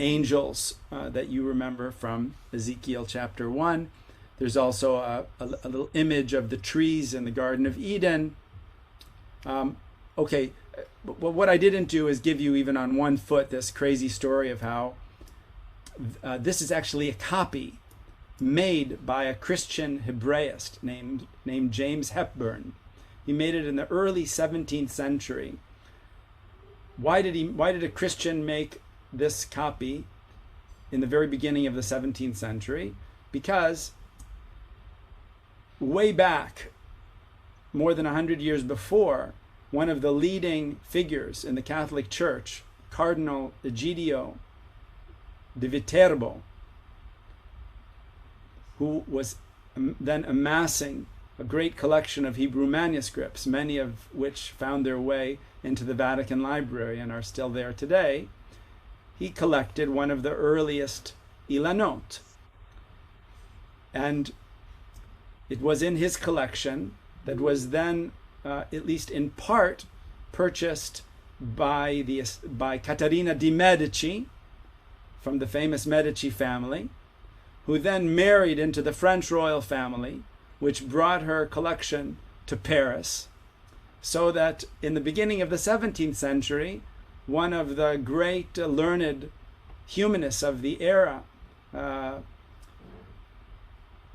angels that you remember from Ezekiel chapter 1. There's also a little image of the trees in the Garden of Eden. Okay, but what I didn't do is give you, even on one foot, this crazy story of how this is actually a copy made by a Christian hebraist named James Hepburn. He made it in the early 17th century. Why did a Christian make this copy in the very beginning of the 17th century? Because way back, more than 100 years before, one of the leading figures in the Catholic Church, Cardinal Egidio de Viterbo, who was then amassing a great collection of Hebrew manuscripts, many of which found their way into the Vatican Library and are still there today. He collected one of the earliest ilanot. And it was in his collection that was then, at least in part, purchased by Caterina di Medici, from the famous Medici family, who then married into the French royal family, which brought her collection to Paris, so that in the beginning of the 17th century, one of the great learned humanists of the era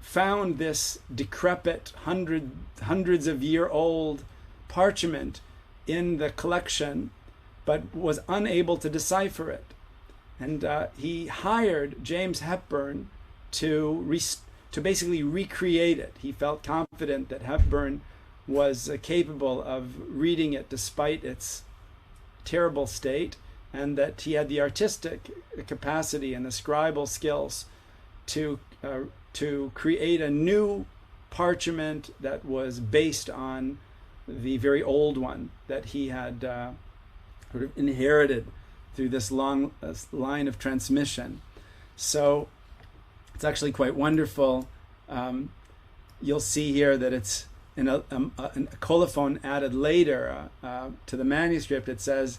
found this decrepit, hundreds of year old parchment in the collection, but was unable to decipher it. And he hired James Hepburn to basically recreate it. He felt confident that Hepburn was capable of reading it despite its terrible state, and that he had the artistic capacity and the scribal skills to create a new parchment that was based on the very old one that he had sort of inherited through this long line of transmission. So it's actually quite wonderful. You'll see here that it's in a colophon added later to the manuscript. It says,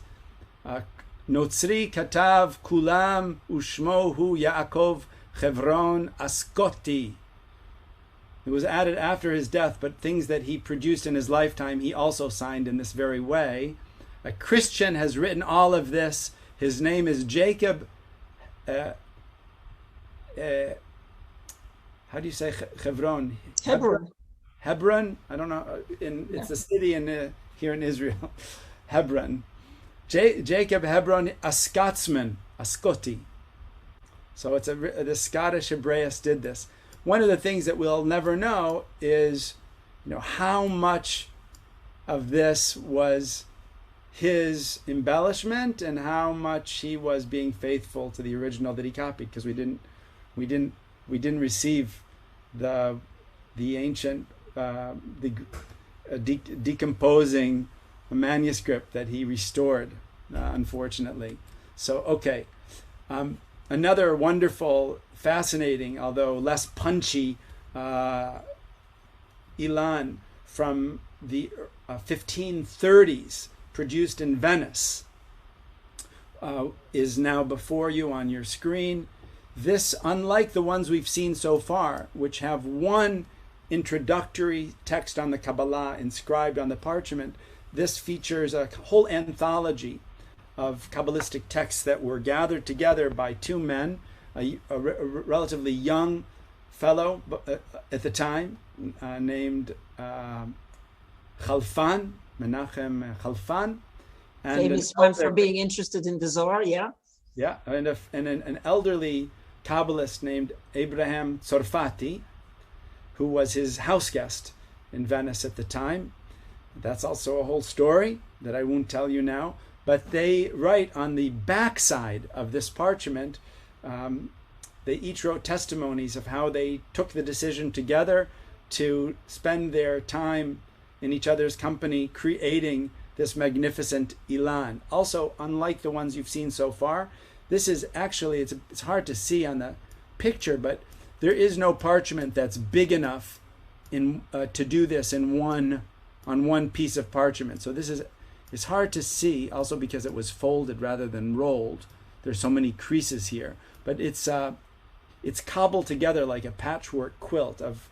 Notzri katav kulam ushmo hu Yaakov Chevron Ascoti. It was added after his death, but things that he produced in his lifetime, he also signed in this very way. A Christian has written all of this. His name is Jacob. How do you say Chevron? Hebron. Hebron. I don't know. It's a city here in Israel. Hebron. Jacob Hebron Ascoti. So it's the Scottish hebraists did this. One of the things that we'll never know is, how much of this was his embellishment and how much he was being faithful to the original that he copied, because we didn't receive the ancient decomposing manuscript that he restored, unfortunately. So okay. Another wonderful, fascinating, although less punchy, Ilan from the 1530s, produced in Venice, is now before you on your screen. This, unlike the ones we've seen so far, which have one introductory text on the Kabbalah inscribed on the parchment, this features a whole anthology of Kabbalistic texts that were gathered together by two men, a relatively young fellow at the time named Chalfan, Menachem Chalfan. And famous one for being interested in the Zohar, yeah? Yeah, and an elderly Kabbalist named Abraham Tzorfati, who was his house guest in Venice at the time. That's also a whole story that I won't tell you now. But they write on the backside of this parchment, they each wrote testimonies of how they took the decision together to spend their time in each other's company creating this magnificent Ilan. Also, unlike the ones you've seen so far, this is actually, it's hard to see on the picture, but there is no parchment that's big enough to do this on one piece of parchment. So it's hard to see, also because it was folded rather than rolled. There's so many creases here, but it's cobbled together like a patchwork quilt of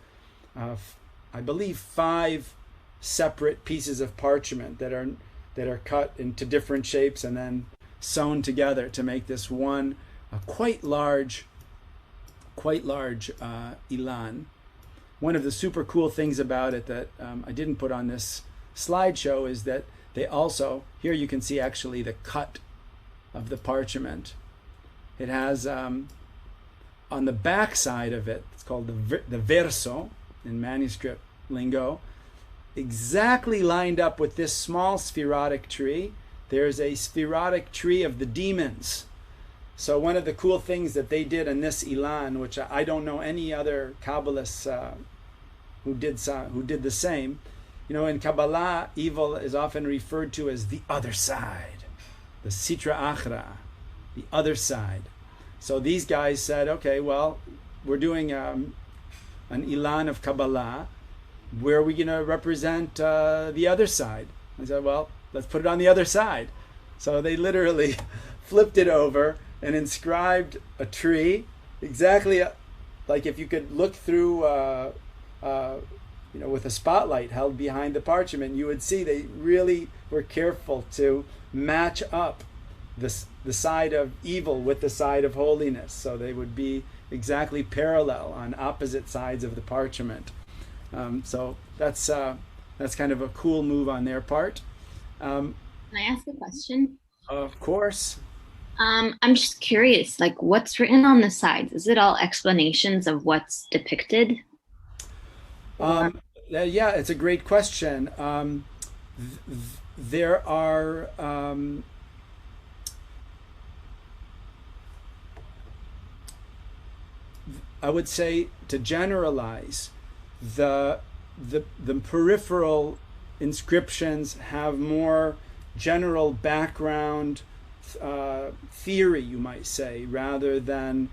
I believe 5 separate pieces of parchment that are cut into different shapes and then sewn together to make this one quite large Ilan. One of the super cool things about it that I didn't put on this slideshow is that they also, here you can see actually the cut of the parchment. It has on the back side of it, it's called the verso in manuscript lingo, exactly lined up with this small spherotic tree. There's a spherotic tree of the demons. So one of the cool things that they did in this Ilan, which I don't know any other Kabbalists who did the same. In Kabbalah, evil is often referred to as the other side, the Sitra Achra, the other side. So these guys said, okay, well, we're doing an Ilan of Kabbalah, where are we going to represent the other side? I said, well, let's put it on the other side. So they literally flipped it over and inscribed a tree, exactly like if you could look through, with a spotlight held behind the parchment, you would see they really were careful to match up the side of evil with the side of holiness. So they would be exactly parallel on opposite sides of the parchment. So that's kind of a cool move on their part. Can I ask a question? Of course. I'm just curious, like what's written on the sides? Is it all explanations of what's depicted? Yeah, it's a great question. There are I would say, to generalize, the peripheral inscriptions have more general background theory, you might say, rather than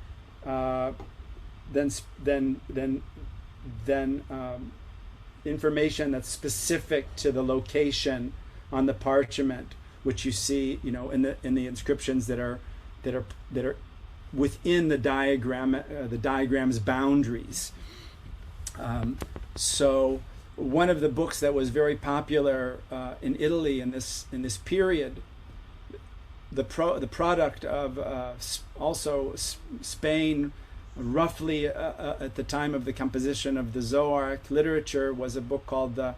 information that's specific to the location on the parchment, which you see, in the inscriptions that are within the diagram's boundaries. So one of the books that was very popular in Italy in this period, the product of also Spain, roughly at the time of the composition of the Zoharic literature, was a book called the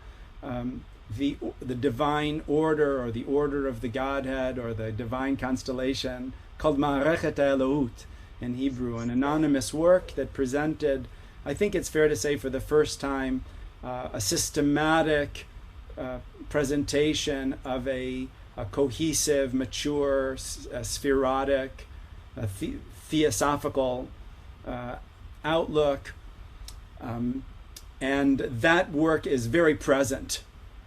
Divine Order, or the Order of the Godhead, or the Divine Constellation, called Ma'arechet Elohut in Hebrew, an anonymous work that presented, I think it's fair to say for the first time, a systematic presentation of a cohesive, mature, spherotic, theosophical outlook, and that work is very present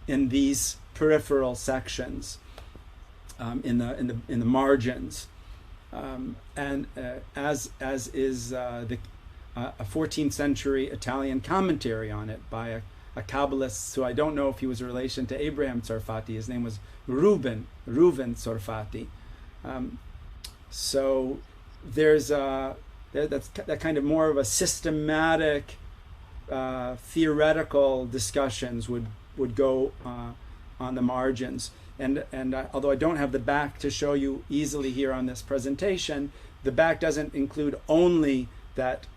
in these peripheral sections, in the margins, and as is a 14th century Italian commentary on it by a Kabbalist who I don't know if he was a relation to Abraham Tsarfati. His name was Reuven Tsarfati. So there's that's that kind of more of a systematic theoretical discussions would go on the margins. And although I don't have the back to show you easily here on this presentation, the back doesn't include only that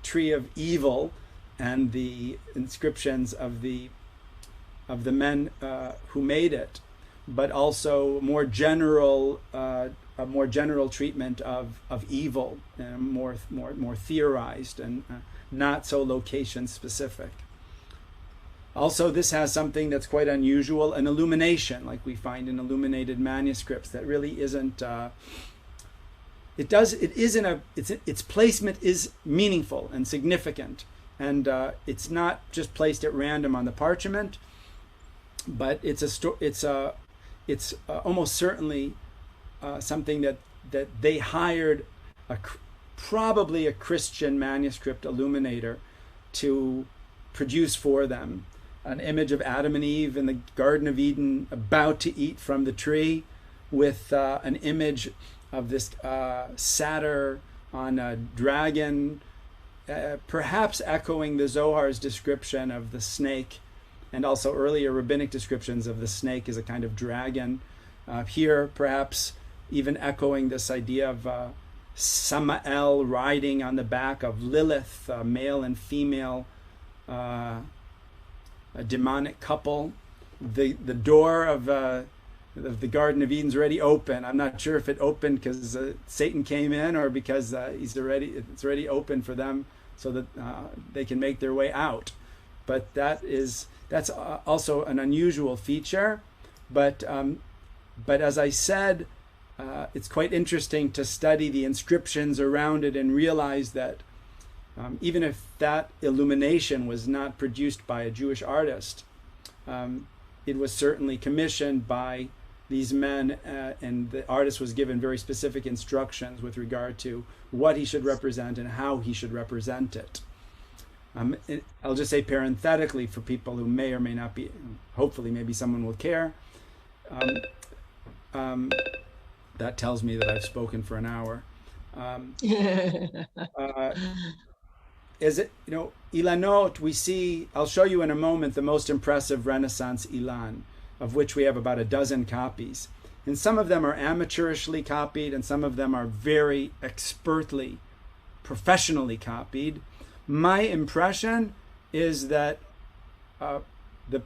tree of evil and the inscriptions of the men who made it, but also a more general treatment of evil, more theorized and not so location specific. Also, this has something that's quite unusual, an illumination, like we find in illuminated manuscripts, that really isn't. Its placement is meaningful and significant, and it's not just placed at random on the parchment, but it's almost certainly something that they hired probably a Christian manuscript illuminator to produce for them. An image of Adam and Eve in the Garden of Eden about to eat from the tree, with an image of this satyr on a dragon, perhaps echoing the Zohar's description of the snake, and also earlier rabbinic descriptions of the snake as a kind of dragon. Here, perhaps even echoing this idea of Samael riding on the back of Lilith, male and female, a demonic couple. The door of the Garden of Eden's already open. I'm not sure if it opened because Satan came in, or because it's already open for them so that they can make their way out. But that's also an unusual feature. But as I said, it's quite interesting to study the inscriptions around it and realize that even if that illumination was not produced by a Jewish artist, it was certainly commissioned by these men, and the artist was given very specific instructions with regard to what he should represent and how he should represent it. I'll just say parenthetically for people who may or may not be, hopefully maybe someone will care. That tells me that I've spoken for an hour. Is it, Ilanot, we see, I'll show you in a moment the most impressive Renaissance Ilan, of which we have about a dozen copies. And some of them are amateurishly copied, and some of them are very expertly, professionally copied. My impression is that the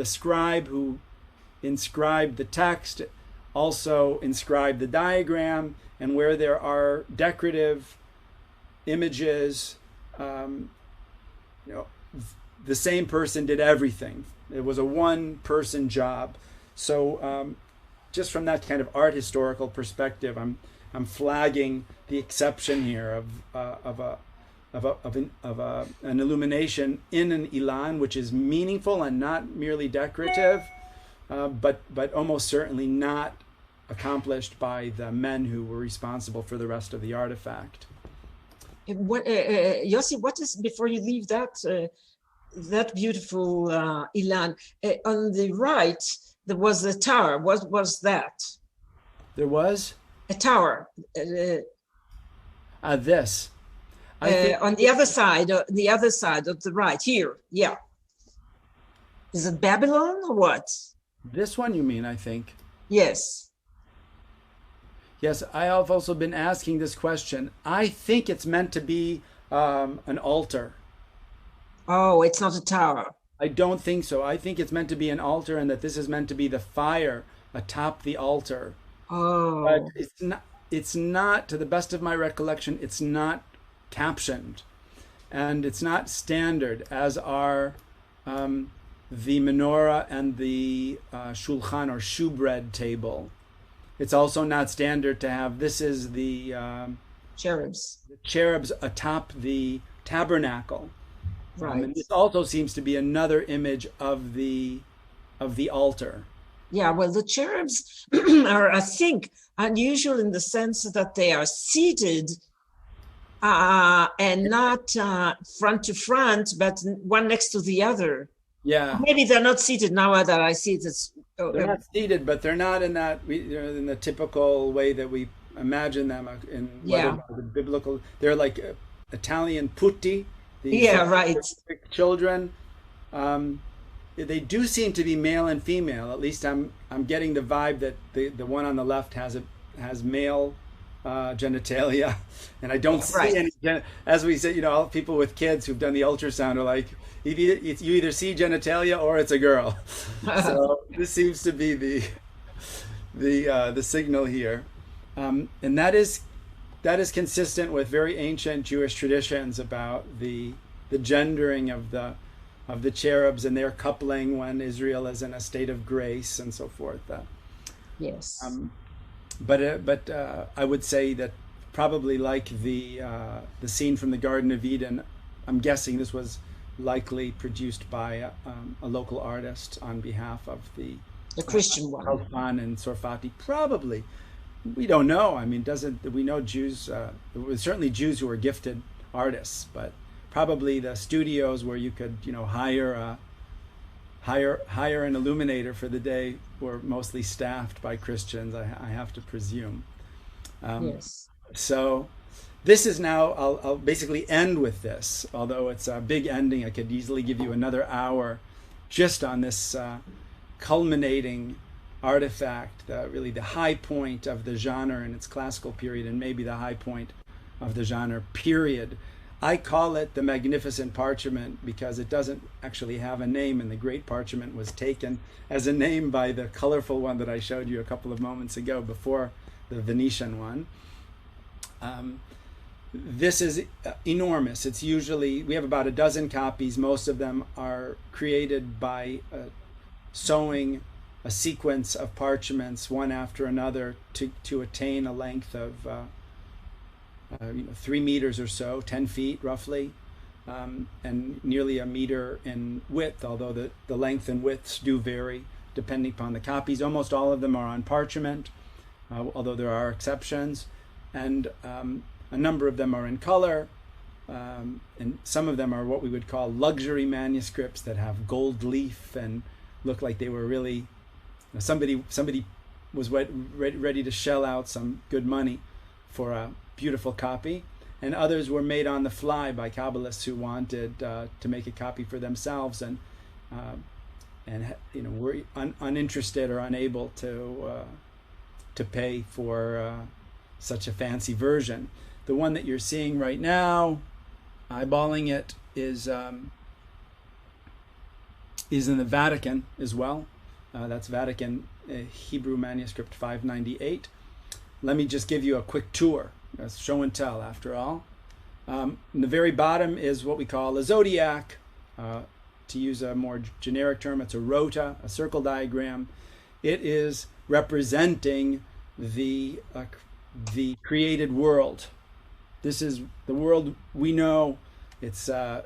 scribe who inscribed the text also inscribed the diagram, and where there are decorative images, the same person did everything. It was a one-person job. So just from that kind of art historical perspective, I'm flagging the exception here of an illumination in an Ilan, which is meaningful and not merely decorative, but almost certainly not accomplished by the men who were responsible for the rest of the artifact. Yossi, what is, before you leave that beautiful Ilan, on the right, there was a tower. What was that? There was? A tower. This. On the other side of the right, here, yeah. Is it Babylon or what? This one you mean, I think. Yes. Yes, I have also been asking this question. I think it's meant to be an altar. Oh, it's not a tower. I don't think so. I think it's meant to be an altar, and that this is meant to be the fire atop the altar. Oh. But it's not, to the best of my recollection, it's not captioned. And it's not standard, as are the menorah and the shulchan or shewbread table. It's also not standard to have, this is the cherubs. The cherubs atop the tabernacle. Right. And this also seems to be another image of the altar. Yeah, well, the cherubs are, I think, unusual in the sense that they are seated and not front to front, but one next to the other. Yeah. Maybe they're not seated now that I see it. They're not seated, but they're not in that in the typical way that we imagine them in the biblical. They're like Italian putti. Right. Children. They do seem to be male and female. At least I'm getting the vibe that the one on the left has male genitalia, and I don't see any. As we say, all people with kids who've done the ultrasound are like, you either see genitalia or it's a girl. So this seems to be the signal here, and that is consistent with very ancient Jewish traditions about the gendering of the cherubs and their coupling when Israel is in a state of grace and so forth. Yes. But I would say that probably like the scene from the Garden of Eden, I'm guessing this was likely produced by a local artist on behalf of the Christian one. Kalfan and Sorfati. Probably. We don't know. I mean, we know Jews, there were certainly Jews who were gifted artists, but probably the studios where you could, hire an illuminator for the day were mostly staffed by Christians, I have to presume. Yes. So this is now, I'll basically end with this, although it's a big ending. I could easily give you another hour just on this culminating artifact, really the high point of the genre in its classical period, and maybe the high point of the genre period. I call it the Magnificent Parchment because it doesn't actually have a name, and the Great Parchment was taken as a name by the colorful one that I showed you a couple of moments ago before the Venetian one. This is enormous. It's usually, we have about a dozen copies. Most of them are created by sewing a sequence of parchments one after another to attain a length of 3 meters or so, 10 feet roughly, and nearly a meter in width, although the length and widths do vary depending upon the copies. Almost all of them are on parchment, although there are exceptions, and a number of them are in color, and some of them are what we would call luxury manuscripts that have gold leaf and look like they were really, you know, somebody was ready to shell out some good money for a beautiful copy, and others were made on the fly by Kabbalists who wanted to make a copy for themselves and you know, were uninterested or unable to pay for such a fancy version. The one that you're seeing right now, eyeballing it, is in the Vatican as well. That's Vatican Hebrew manuscript 598. Let me just give you a quick tour. That's show and tell, after all. In the very bottom is what we call a zodiac. To use a more generic term, it's a rota, a circle diagram. It is representing the created world. This is the world we know. It's from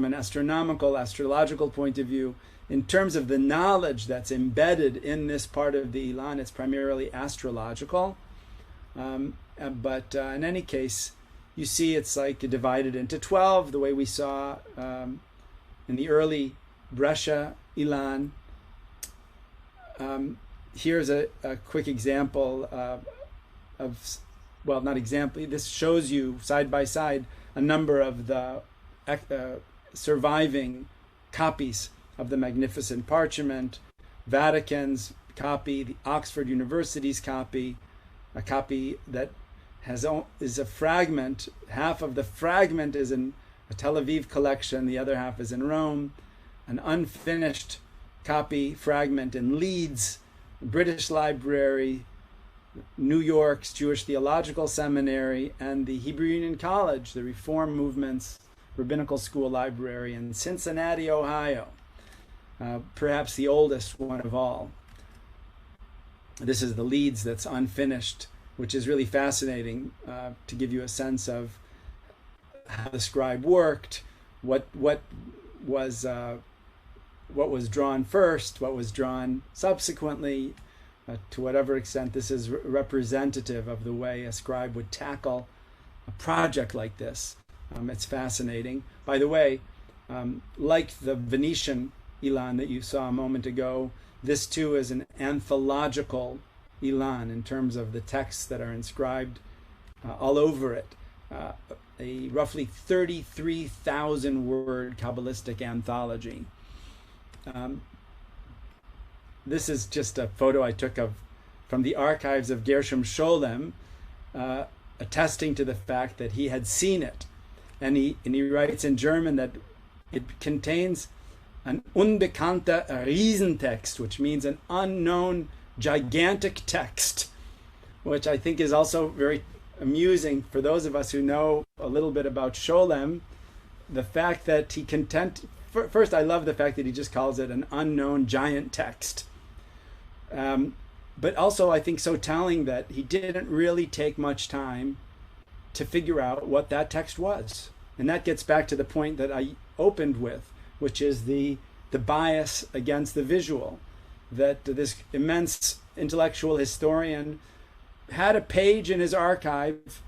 an astronomical, astrological point of view. In terms of the knowledge that's embedded in this part of the Ilan, it's primarily astrological. But in any case, you see it's like divided into 12, the way we saw in the early Brescia Ilan. Here's a quick example of, well, not example, this shows you side by side a number of the surviving copies of the magnificent parchment, Vatican's copy, the Oxford University's copy, a copy that is a fragment. Half of the fragment is in a Tel Aviv collection, the other half is in Rome, an unfinished copy fragment in Leeds, British Library, New York's Jewish Theological Seminary, and the Hebrew Union College, the Reform Movement's Rabbinical School Library in Cincinnati, Ohio. Perhaps the oldest one of all. This is the Leeds that's unfinished, which is really fascinating to give you a sense of how the scribe worked, what was drawn first, what was drawn subsequently, to whatever extent this is representative of the way a scribe would tackle a project like this. It's fascinating. By the way, like the Venetian Ilan that you saw a moment ago, this too is an anthological Ilan in terms of the texts that are inscribed all over it. A roughly 33,000 word Kabbalistic anthology. This is just a photo I took from the archives of Gershom Scholem, attesting to the fact that he had seen it. And he writes in German that it contains an unbekannter Riesentext, which means an unknown gigantic text, which I think is also very amusing for those of us who know a little bit about Scholem. The fact that first, I love the fact that he just calls it an unknown giant text. But also I think so telling that he didn't really take much time to figure out what that text was. And that gets back to the point that I opened with, which is the bias against the visual, that this immense intellectual historian had a page in his archive.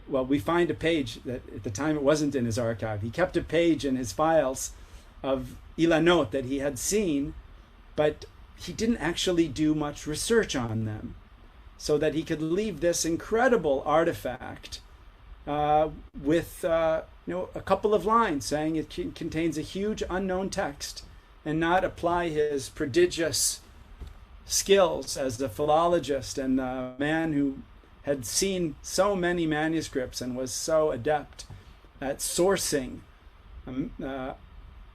Well, we find a page that at the time it wasn't in his archive. He kept a page in his files of ilanot that he had seen, but he didn't actually do much research on them, so that he could leave this incredible artifact with a couple of lines saying it contains a huge unknown text, and not apply his prodigious skills as a philologist and a man who had seen so many manuscripts and was so adept at sourcing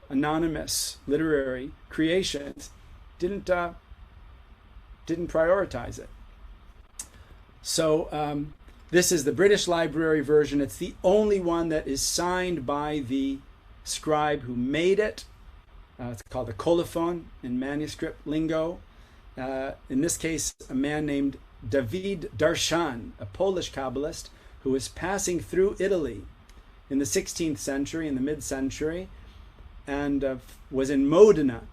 anonymous literary creations. Didn't prioritize it. So this is the British Library version. It's the only one that is signed by the scribe who made it. It's called a colophon in manuscript lingo. In this case, a man named David Darshan, a Polish Kabbalist who was passing through Italy in the 16th century, in the mid-century, and was in Modena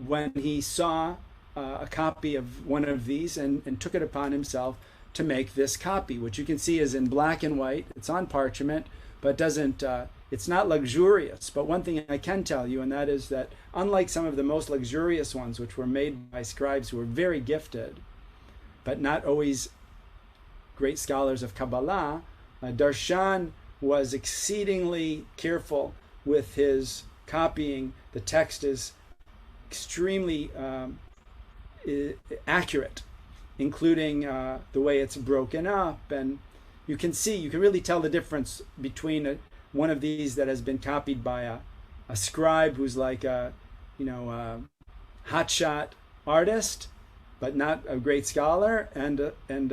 when he saw a copy of one of these and took it upon himself to make this copy, which you can see is in black and white. It's on parchment, but doesn't. It's not luxurious. But one thing I can tell you, and that is that unlike some of the most luxurious ones, which were made by scribes who were very gifted, but not always great scholars of Kabbalah, Darshan was exceedingly careful with his copying. The text is extremely accurate, including the way it's broken up. And you can really tell the difference between one of these that has been copied by a scribe who's like a hotshot artist, but not a great scholar, and an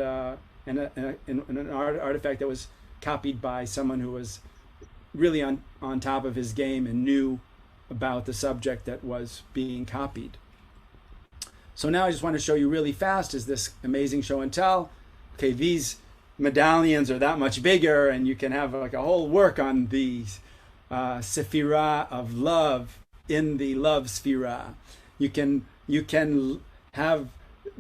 artifact that was copied by someone who was really on top of his game and knew about the subject that was being copied. So now I just want to show you really fast is this amazing show and tell. Okay, these medallions are that much bigger, and you can have like a whole work on the sephira of love in the love sephira. You can have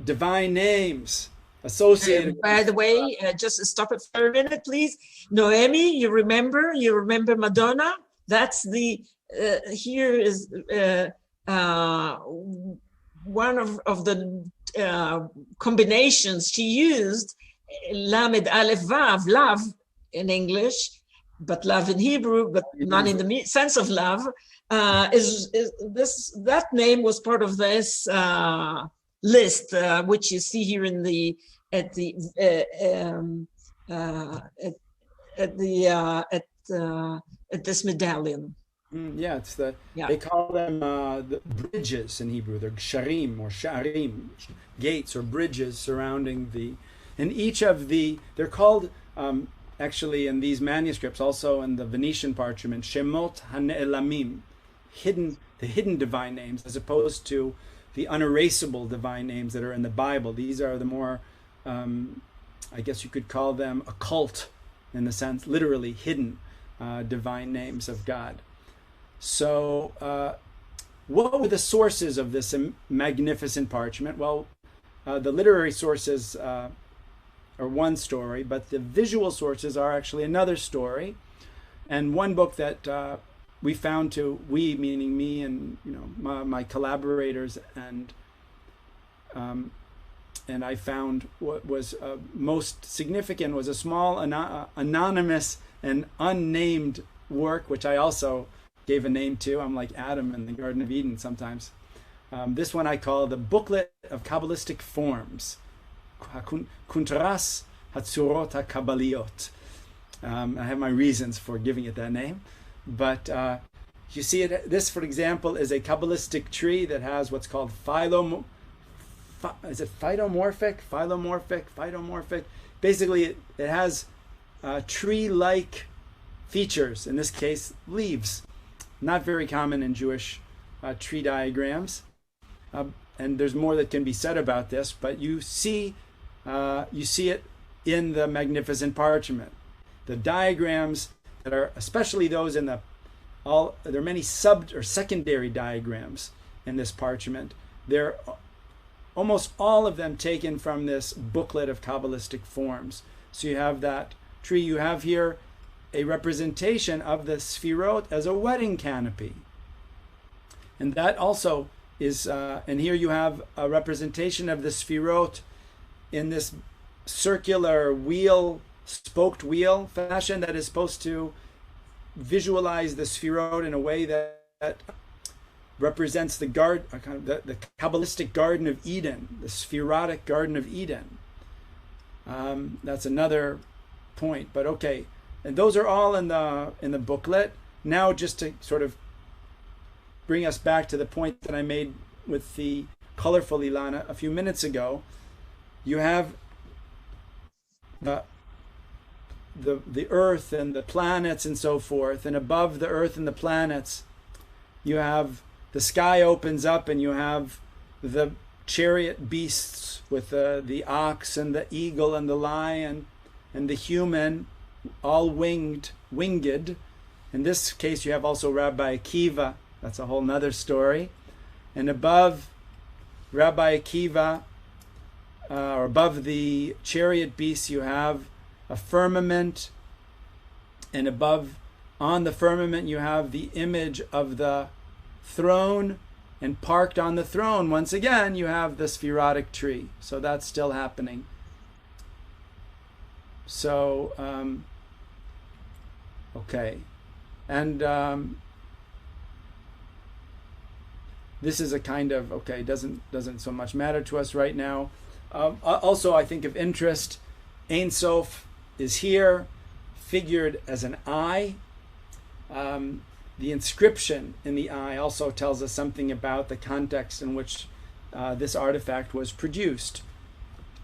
divine names associated. By the way, just stop it for a minute, please. Noemi, you remember Madonna? That's the here is one of the combinations she used. Lamed Aleph Vav, love in English, but love in Hebrew, but not in the sense of love. Is this that name was part of this list, which you see here in the at this medallion. Yeah, it's they call them the bridges in Hebrew. They're gsharim or sharim, gates or bridges surrounding the. And each of they're called actually in these manuscripts, also in the Venetian parchment, Shemot HaNe'elamim, the hidden divine names, as opposed to the unerasable divine names that are in the Bible. These are the more, I guess you could call them occult, in the sense, literally hidden divine names of God. So what were the sources of this magnificent parchment? Well, the literary sources are one story, but the visual sources are actually another story. And one book that we found we meaning me and my collaborators and I found what was most significant was a small anonymous and unnamed work, which I also gave a name to. I'm like Adam in the Garden of Eden sometimes. This one I call the Booklet of Kabbalistic Forms. Kuntras Hatzurot HaKabbaliot. I have my reasons for giving it that name, but you see it. This, for example, is a Kabbalistic tree that has what's called phytomorphic. Basically, it has tree-like features. In this case, leaves. Not very common in Jewish tree diagrams, and there's more that can be said about this. But you see it in the magnificent parchment. The diagrams that are, especially those in there are many sub or secondary diagrams in this parchment. They're almost all of them taken from this booklet of Kabbalistic forms. So you have that tree. You have here a representation of the Sphirot as a wedding canopy. And that also is, and here you have a representation of the Sphirot in this circular wheel, spoked wheel fashion that is supposed to visualize the Sphirot in a way that represents the Kabbalistic Garden of Eden, the Spherotic Garden of Eden. That's another point, but okay. And those are all in the booklet. Now, just to sort of bring us back to the point that I made with the colorful Ilan a few minutes ago, you have the earth and the planets and so forth, and above the earth and the planets, you have the sky opens up, and you have the chariot beasts with the ox and the eagle and the lion and the human, all winged. In this case, you have also Rabbi Akiva. That's a whole nother story. And above Rabbi Akiva, or above the chariot beast, you have a firmament, and on the firmament you have the image of the throne, and parked on the throne, once again, you have the Spherotic tree. So that's still happening. So, okay. And this is a kind of, okay, doesn't so much matter to us right now. Also, I think of interest, Ein Sof is here, figured as an eye. The inscription in the eye also tells us something about the context in which this artifact was produced.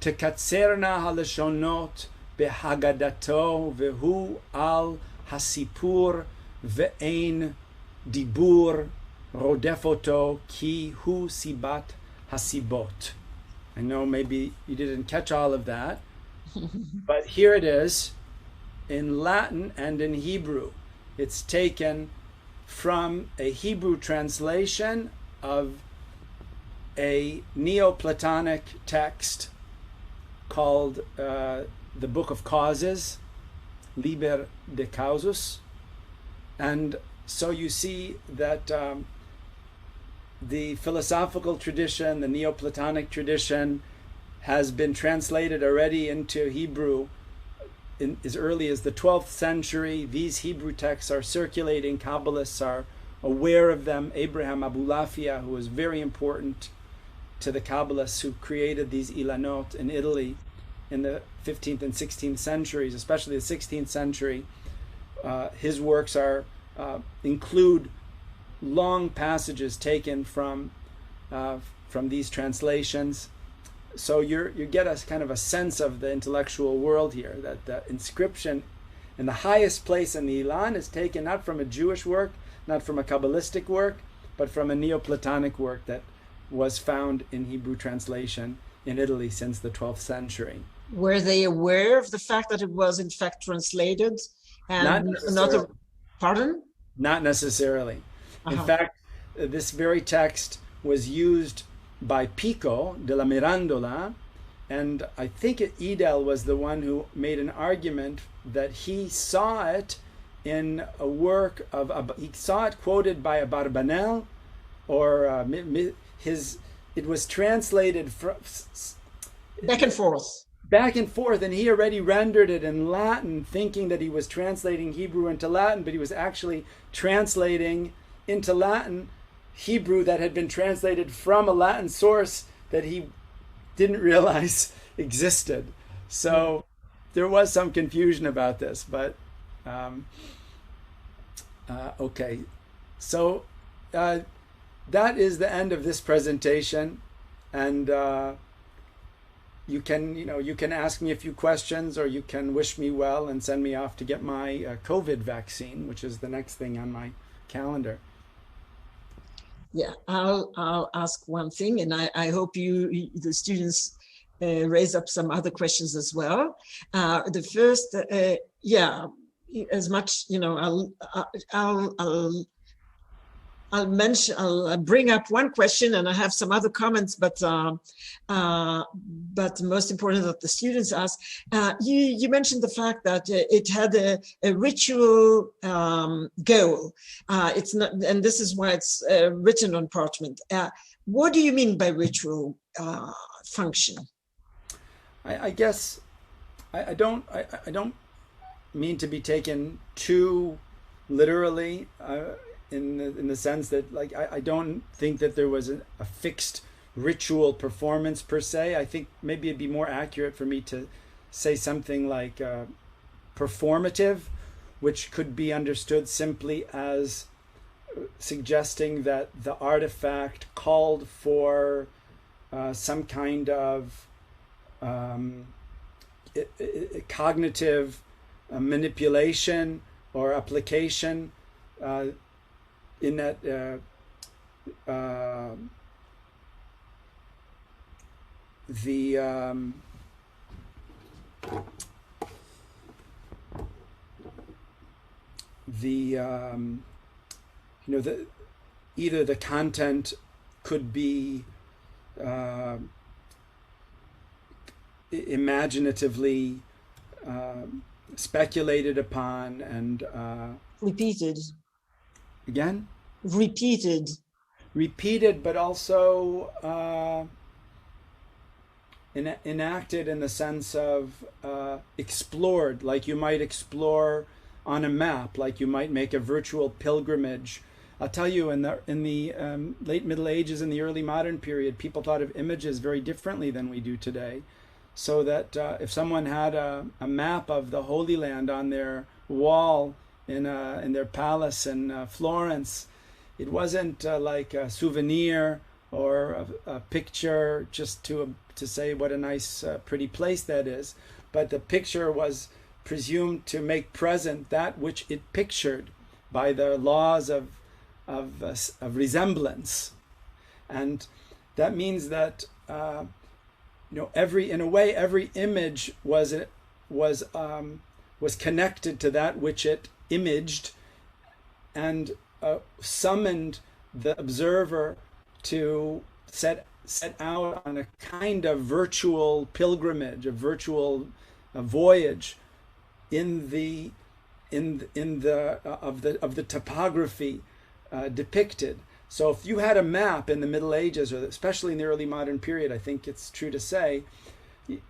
Tekatzerna halashonot behagadato vehu al hasipur ve'ein dibur rodefoto ki hu sibat hasibot. I know maybe you didn't catch all of that, but here it is in Latin and in Hebrew. It's taken from a Hebrew translation of a Neoplatonic text called the Book of Causes, Liber de Causus. And so you see that the philosophical tradition, the Neoplatonic tradition, has been translated already into Hebrew in as early as the 12th century. These Hebrew texts are circulating. Kabbalists are aware of them. Abraham Abulafia, who was very important to the Kabbalists who created these ilanot in Italy in the 15th and 16th centuries, especially the 16th century, his works include long passages taken from these translations. So you get a kind of a sense of the intellectual world here, that the inscription in the highest place in the Ilan is taken not from a Jewish work, not from a Kabbalistic work, but from a Neoplatonic work that was found in Hebrew translation in Italy since the 12th century. Were they aware of the fact that it was in fact translated? And pardon? Not necessarily. In fact, this very text was used by Pico de la Mirandola, and I think Edel was the one who made an argument that he saw it in a work he saw it quoted by a Barbanel, or it was translated from back and forth, and he already rendered it in Latin, thinking that he was translating Hebrew into Latin, but he was actually translating into Latin Hebrew that had been translated from a Latin source that he didn't realize existed. So there was some confusion about this, but okay. So that is the end of this presentation, and you can ask me a few questions, or you can wish me well and send me off to get my COVID vaccine, which is the next thing on my calendar. Yeah, I'll ask one thing, and I hope the students raise up some other questions as well. The first, as much, I'll bring up one question, and I have some other comments, but most important that the students ask. You mentioned the fact that it had a ritual goal. It's not, and this is why it's written on parchment. What do you mean by ritual function? I guess I don't mean to be taken too literally. In the sense that, like, I don't think that there was a fixed ritual performance per se. I think maybe it'd be more accurate for me to say something like performative, which could be understood simply as suggesting that the artifact called for some kind of cognitive manipulation or application in that either the content could be imaginatively speculated upon and repeated. Again? Repeated, but also enacted in the sense of explored, like you might explore on a map, like you might make a virtual pilgrimage. I'll tell you, in the late Middle Ages and the early modern period, people thought of images very differently than we do today. So that if someone had a map of the Holy Land on their wall in their palace in Florence, it wasn't like a souvenir or a picture just to say what a nice, pretty place that is, but the picture was presumed to make present that which it pictured by the laws of resemblance, and that means that every image was connected to that which it imaged, and summoned the observer to set out on a kind of virtual pilgrimage, a virtual voyage of the topography depicted. So if you had a map in the Middle Ages, or especially in the early modern period, I think it's true to say,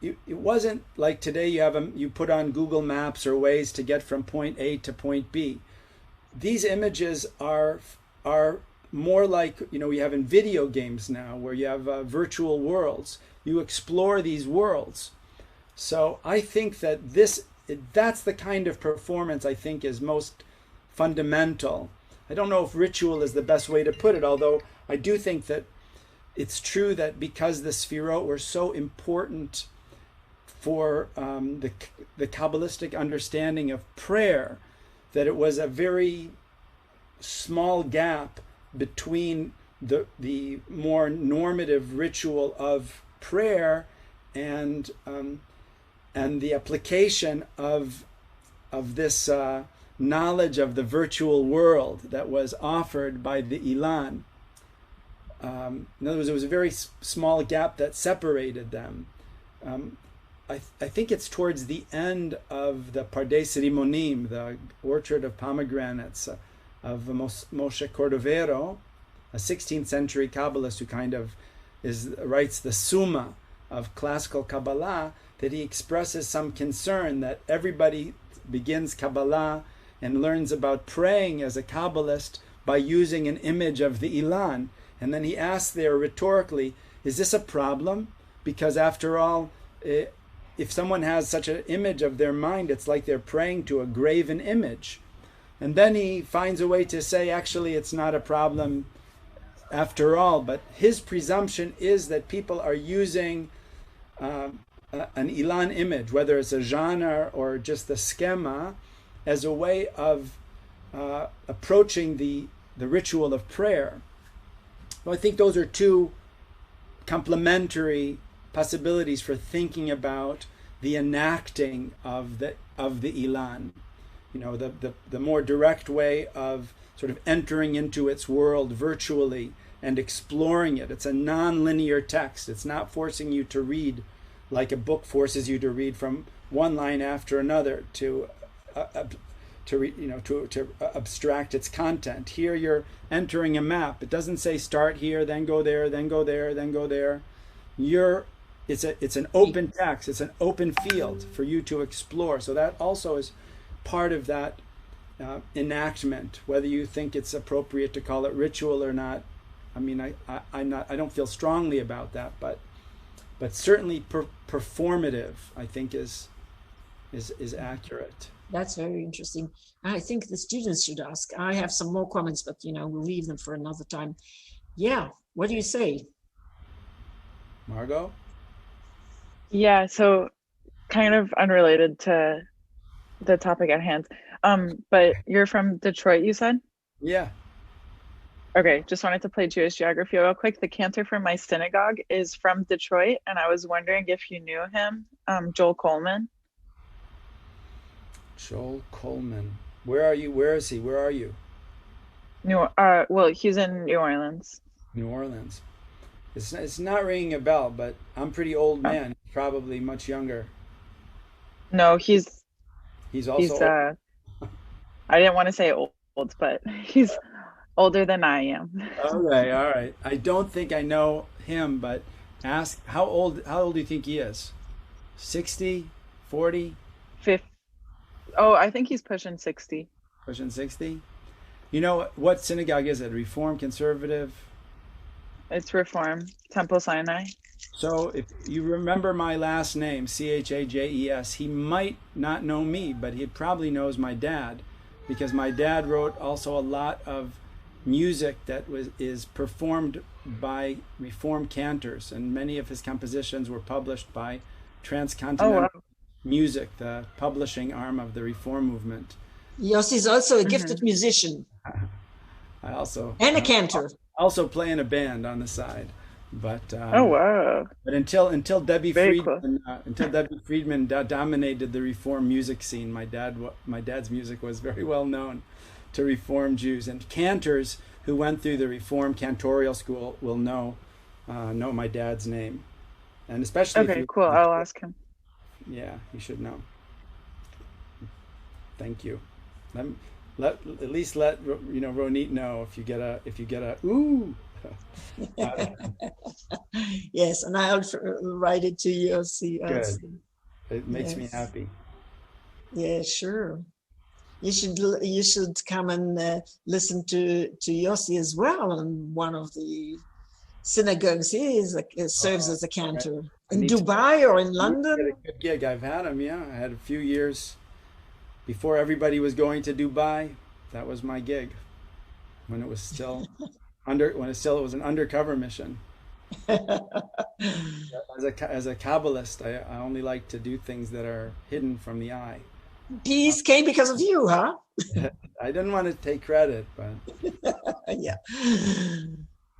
it wasn't like today you put on Google Maps or ways to get from point A to point B. These images are more like, we have in video games now, where you have virtual worlds. You explore these worlds. So I think that that's the kind of performance I think is most fundamental. I don't know if ritual is the best way to put it, although I do think that it's true that because the Sphirot were so important for the Kabbalistic understanding of prayer, that it was a very small gap between the more normative ritual of prayer and the application of this knowledge of the virtual world that was offered by the Ilan. In other words, it was a very small gap that separated them. I think it's towards the end of the Pardes Rimonim, the orchard of pomegranates, of Moshe Cordovero, a 16th century Kabbalist who kind of writes the Summa of classical Kabbalah, that he expresses some concern that everybody begins Kabbalah and learns about praying as a Kabbalist by using an image of the Ilan. And then he asks there rhetorically, is this a problem? Because after all, if someone has such an image of their mind, it's like they're praying to a graven image. And then he finds a way to say, actually, it's not a problem after all. But his presumption is that people are using an Ilan image, whether it's a genre or just the schema, as a way of approaching the ritual of prayer. Well, I think those are two complementary possibilities for thinking about the enacting of the Ilan. The more direct way of sort of entering into its world virtually and exploring it. It's a non-linear text. It's not forcing you to read like a book forces you to read from one line after another to abstract its content. Here you're entering a map. It doesn't say start here, then go there, then go there, then go there. It's an open text. It's an open field for you to explore. So that also is part of that enactment. Whether you think it's appropriate to call it ritual or not, I mean, I don't feel strongly about that, but certainly performative, I think is accurate. That's very interesting. I think the students should ask. I have some more comments, but we'll leave them for another time. Yeah, what do you say, Margot? Yeah, so kind of unrelated to the topic at hand. But you're from Detroit, you said? Yeah. Okay, just wanted to play Jewish geography real quick. The cantor from my synagogue is from Detroit, and I was wondering if you knew him, Joel Coleman. Joel Coleman. Where are you? Where is he? Where are you? Well, he's in New Orleans. New Orleans. It's not ringing a bell, but I'm pretty old man. He's probably much younger. No, he's also I didn't want to say old, but he's older than I am. all right. I don't think I know him, but ask how old do you think he is? 60, 40? I think he's pushing 60. Pushing 60? You know what synagogue is it? Reform, conservative? It's Reform, Temple Sinai. So if you remember my last name, Chajes, he might not know me, but he probably knows my dad, because my dad wrote also a lot of music that is performed by Reform cantors, and many of his compositions were published by Transcontinental Music, the publishing arm of the Reform movement. Yossi is also a gifted musician. I also and a cantor. Also play in a band on the side, but But until Debbie Friedman dominated the Reform music scene, my dad's music was very well known to Reform Jews, and cantors who went through the Reform cantorial school will know my dad's name, and especially cool. I'll ask him. Yeah, you should know. Thank you. Let Ronit know if you get a ooh. Yes, and I'll write it to Yossi. Good. It makes me happy. Yeah, sure. You should come and listen to Yossi as well in one of the synagogues. He serves as a cantor in Dubai or in London. Get a good gig. I've had him. Yeah, I had a few years before everybody was going to Dubai. That was my gig when it was still it was an undercover mission. As a Kabbalist, I only like to do things that are hidden from the eye. Peace came because of you, huh? I didn't want to take credit, but yeah.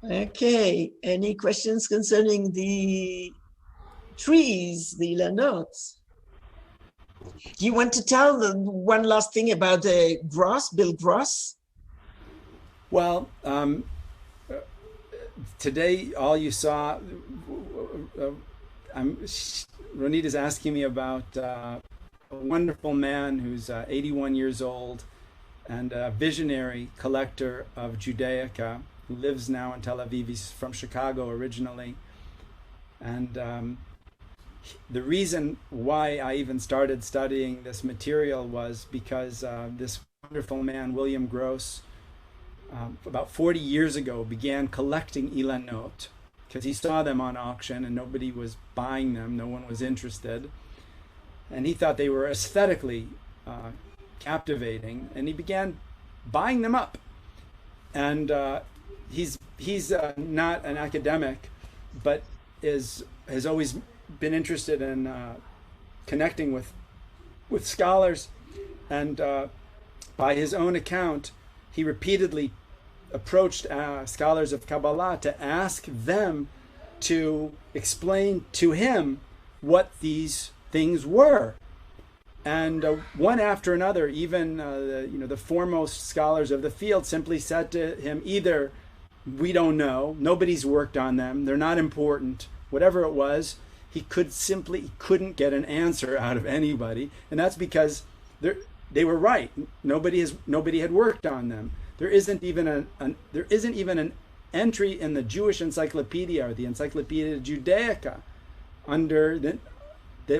Okay. Any questions concerning the trees, the ilanot? Do you want to tell one last thing about the Bill Gross? Well, today all you saw, Ronit is asking me about a wonderful man who's 81 years old and a visionary collector of Judaica who lives now in Tel Aviv. He's from Chicago originally. And the reason why I even started studying this material was because this wonderful man, William Gross, about 40 years ago began collecting ilanot because he saw them on auction and nobody was buying them, no one was interested. And he thought they were aesthetically captivating, and he began buying them up. And he's not an academic, but has always been interested in connecting with scholars, and by his own account, he repeatedly approached scholars of Kabbalah to ask them to explain to him what these things were. And one after another, even the foremost scholars of the field simply said to him, either we don't know, nobody's worked on them, they're not important, whatever it was. He couldn't get an answer out of anybody, and that's because they were right. Nobody had worked on them. There isn't even an entry in the Jewish Encyclopedia or the Encyclopedia Judaica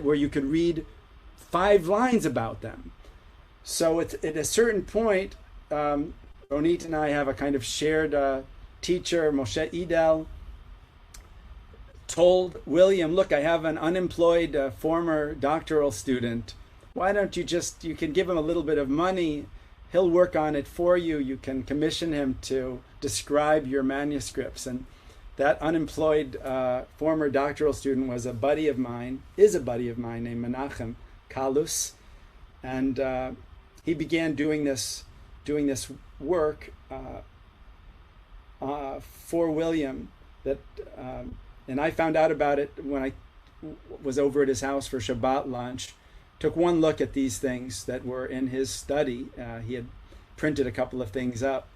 where you could read 5 lines about them. So at a certain point, Ronit and I have a kind of shared teacher, Moshe Idel, told William, look, I have an unemployed former doctoral student. Why don't you can give him a little bit of money, he'll work on it for you, you can commission him to describe your manuscripts. And that unemployed former doctoral student is a buddy of mine named Menachem Kalus, and he began doing this work for William. And I found out about it when I was over at his house for Shabbat lunch. Took one look at these things that were in his study. He had printed a couple of things up,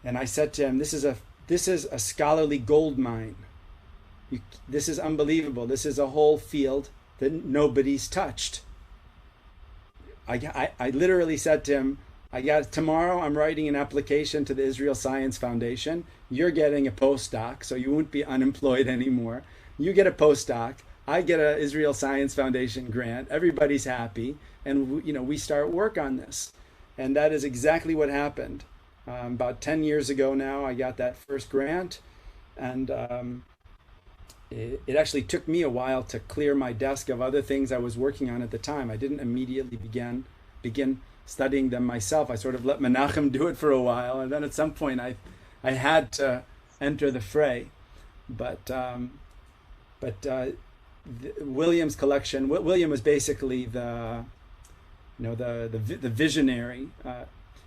and I said to him, "This this is a scholarly gold mine. This is unbelievable. This is a whole field that nobody's touched. I literally said to him, tomorrow I'm writing an application to the Israel Science Foundation. You're getting a postdoc, so you won't be unemployed anymore. You get a postdoc. I get an Israel Science Foundation grant. Everybody's happy, and we start work on this. And that is exactly what happened. About 10 years ago now, I got that first grant, and it actually took me a while to clear my desk of other things I was working on at the time. I didn't immediately begin studying them myself. I sort of let Menachem do it for a while, and then at some point I had to enter the fray. But William's collection. William was basically the visionary.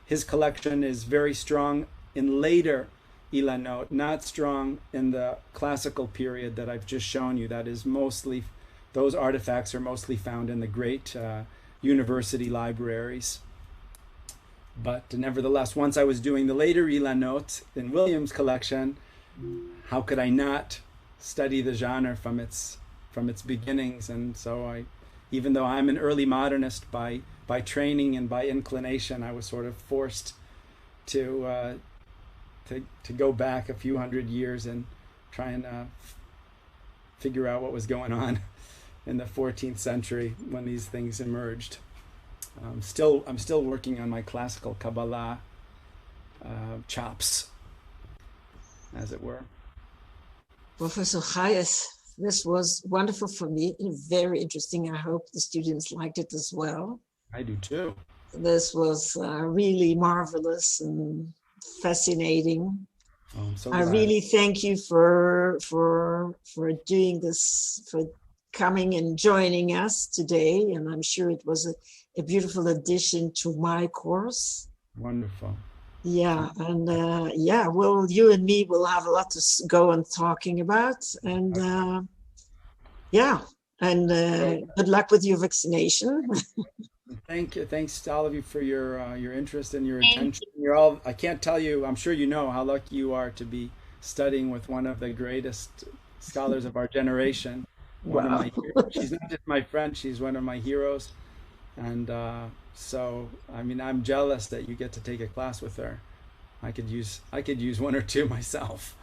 His collection is very strong in later Ilanot, not strong in the classical period that I've just shown you. That is mostly, those artifacts are mostly found in the great university libraries. But nevertheless, once I was doing the later Ilanot in William's collection, how could I not study the genre from its beginnings? And so even though I'm an early modernist by training and by inclination, I was sort of forced to go back a few hundred years and try and figure out what was going on in the 14th century when these things emerged. I'm still working on my classical Kabbalah chops, as it were. Professor Chajes, this was wonderful for me and very interesting. I hope the students liked it as well. I do too. This was really marvelous and fascinating. Oh, I'm so I glad. really thank you for doing this, for coming and joining us today. And I'm sure it was a beautiful addition to my course. Wonderful. Yeah, and you and me will have a lot to go on talking about. And good luck with your vaccination. Thank you. Thanks to all of you for your interest and your attention. You're all, I can't tell you, I'm sure you know how lucky you are to be studying with one of the greatest scholars of our generation. Wow. She's not just my friend, she's one of my heroes. And so, I mean, I'm jealous that you get to take a class with her. I could use one or two myself.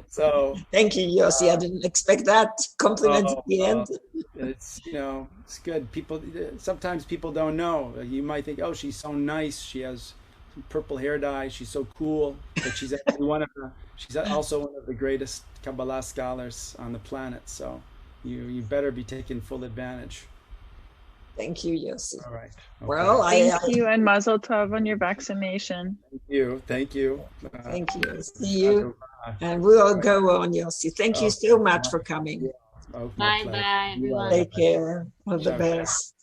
So thank you, Yossi. I didn't expect that compliment at the end. It's it's good. Sometimes people don't know. You might think, oh, she's so nice. She has some purple hair dye. She's so cool. But she's actually she's also one of the greatest Kabbalah scholars on the planet. So you better be taking full advantage. Thank you, Yossi. All right. Okay. Well, thank you, and Mazel Tov on your vaccination. Thank you. Thank you. See you. And we'll go on, Yossi. Thank you so much for coming. Bye, everyone. Take care. All the best.